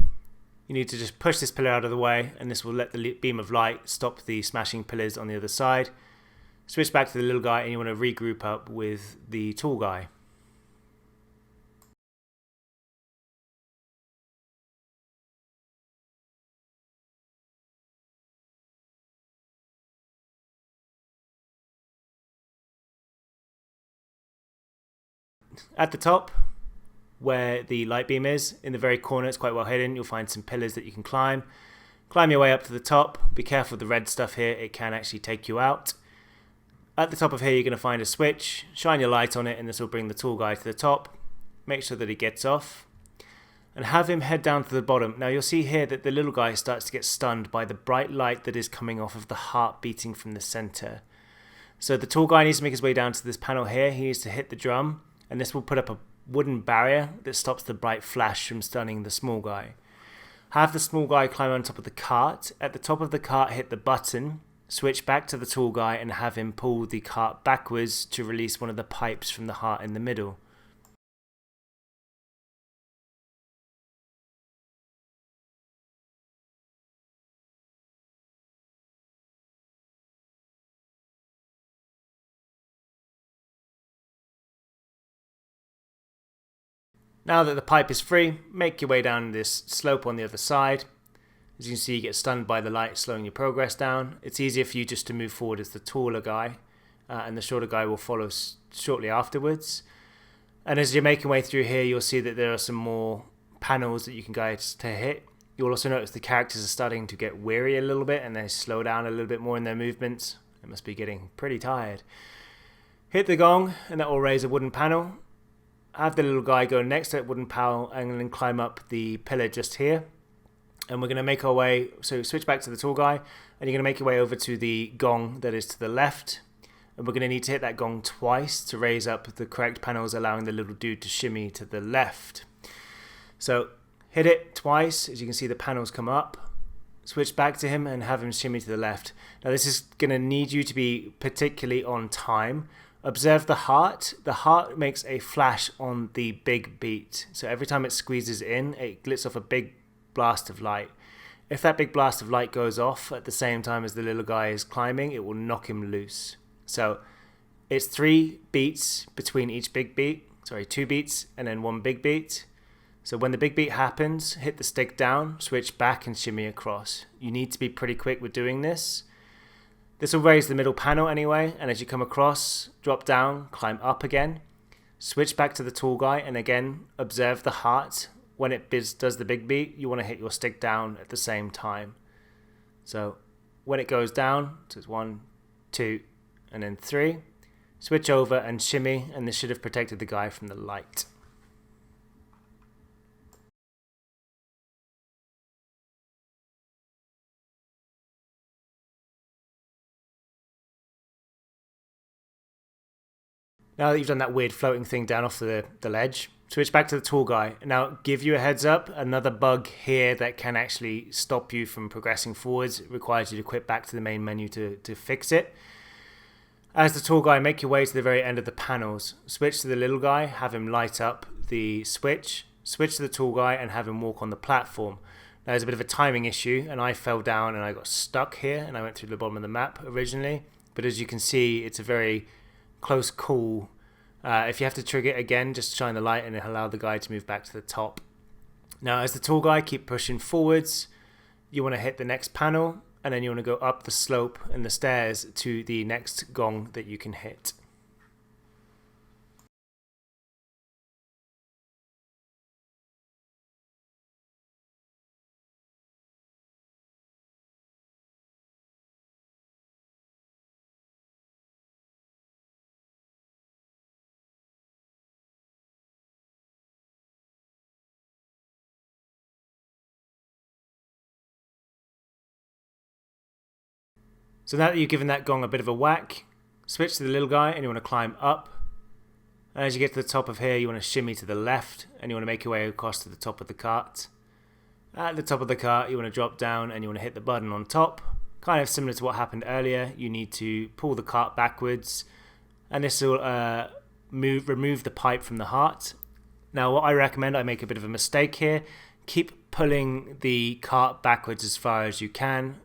you need to just push this pillar out of the way, and this will let the beam of light stop the smashing pillars on the other side. Switch back to the little guy and you want to regroup up with the tall guy. At the top, where the light beam is, in the very corner, it's quite well hidden, you'll find some pillars that you can climb. Climb your way up to the top. Be careful of the red stuff here, it can actually take you out. At the top of here you're going to find a switch, shine your light on it and this will bring the tall guy to the top. Make sure that he gets off. and have him head down to the bottom. Now you'll see here that the little guy starts to get stunned by the bright light that is coming off of the heart beating from the center. So the tall guy needs to make his way down to this panel here. He needs to hit the drum, and this will put up a wooden barrier that stops the bright flash from stunning the small guy. Have the small guy climb on top of the cart. At the top of the cart, hit the button, switch back to the tall guy, and have him pull the cart backwards to release one of the pipes from the heart in the middle. Now that the pipe is free, make your way down this slope on the other side. As you can see, you get stunned by the light, slowing your progress down. It's easier for you just to move forward as the taller guy, and the shorter guy will follow shortly afterwards. And as you're making way through here, you'll see that there are some more panels that you can guide to hit. You'll also notice the characters are starting to get weary a little bit, and they slow down a little bit more in their movements. They must be getting pretty tired. Hit the gong, and that will raise a wooden panel. Have the little guy go next to that wooden panel and then climb up the pillar just here. And we're going to make our way, so switch back to the tall guy, and you're going to make your way over to the gong that is to the left. And we're going to need to hit that gong twice to raise up the correct panels, allowing the little dude to shimmy to the left. So hit it twice, as you can see the panels come up. Switch back to him and have him shimmy to the left. Now this is going to need you to be particularly on time. Observe the heart. The heart makes a flash on the big beat. So every time it squeezes in, it glits off a big blast of light. If that big blast of light goes off at the same time as the little guy is climbing, it will knock him loose. So it's 3 beats between each big beat. Sorry, 2 beats and then 1 big beat. So when the big beat happens, hit the stick down, switch back and shimmy across. You need to be pretty quick with doing this. This will raise the middle panel anyway, and as you come across, drop down, climb up again, switch back to the tall guy, and again, observe the heart. When it does the big beat, you want to hit your stick down at the same time. So when it goes down, so it's 1, 2, and then 3, switch over and shimmy, and this should have protected the guy from the light. Now that you've done that weird floating thing down off the ledge, switch back to the tall guy. Now, give you a heads up, another bug here that can actually stop you from progressing forwards. It requires you to quit back to the main menu to fix it. As the tall guy, make your way to the very end of the panels. Switch to the little guy, have him light up the switch. Switch to the tall guy and have him walk on the platform. Now, there's a bit of a timing issue, and I fell down and I got stuck here, and I went through the bottom of the map originally. But as you can see, it's a very close call. If you have to trigger it again, just shine the light and allow the guy to move back to the top. Now, as the tall guy, keep pushing forwards. You want to hit the next panel, and then you want to go up the slope and the stairs to the next gong that you can hit. So now that you've given that gong a bit of a whack, switch to the little guy and you want to climb up. And as you get to the top of here, you want to shimmy to the left and you want to make your way across to the top of the cart. At the top of the cart, you want to drop down and you want to hit the button on top. Kind of similar to what happened earlier, you need to pull the cart backwards and this will remove the pipe from the heart. Now what I recommend, I make a bit of a mistake here. Keep pulling the cart backwards as far as you can.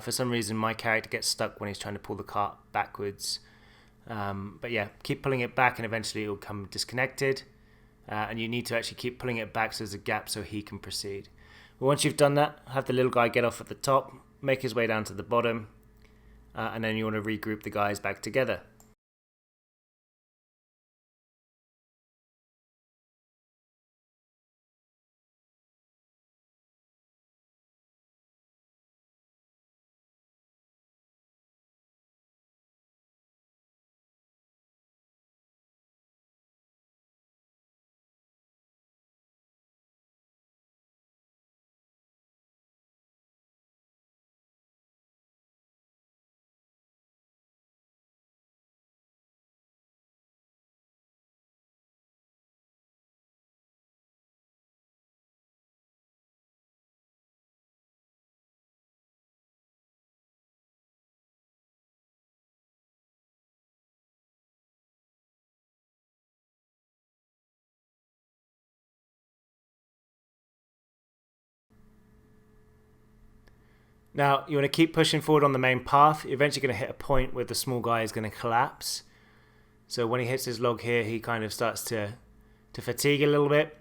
For some reason my character gets stuck when he's trying to pull the cart backwards. But yeah, keep pulling it back and eventually it will come disconnected. And you need to actually keep pulling it back so there's a gap so he can proceed. But once you've done that, have the little guy get off at the top, make his way down to the bottom, and then you want to regroup the guys back together. Now, you want to keep pushing forward on the main path. You're eventually going to hit a point where the small guy is going to collapse. So when he hits his log here, he kind of starts to fatigue a little bit.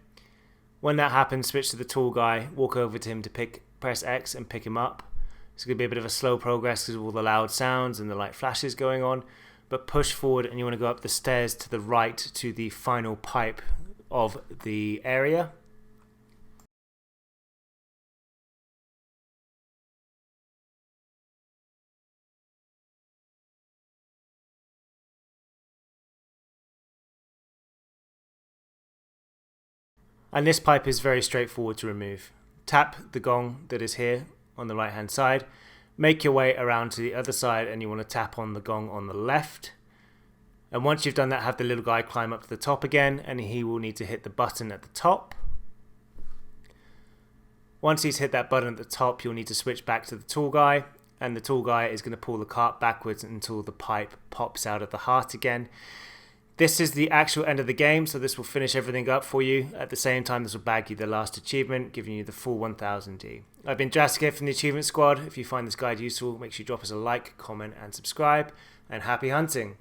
When that happens, switch to the tall guy, walk over to him to press X and pick him up. It's going to be a bit of a slow progress because of all the loud sounds and the light flashes going on. But push forward and you want to go up the stairs to the right to the final pipe of the area. And this pipe is very straightforward to remove. Tap the gong that is here on the right hand side, make your way around to the other side and you want to tap on the gong on the left. And once you've done that, have the little guy climb up to the top again and he will need to hit the button at the top. Once he's hit that button at the top, you'll need to switch back to the tall guy, and the tall guy is going to pull the cart backwards until the pipe pops out of the heart again. This is the actual end of the game, so this will finish everything up for you. At the same time, this will bag you the last achievement, giving you the full 1000D. I've been Drastic Ed from the Achievement Squad. If you find this guide useful, make sure you drop us a like, comment and subscribe, and happy hunting!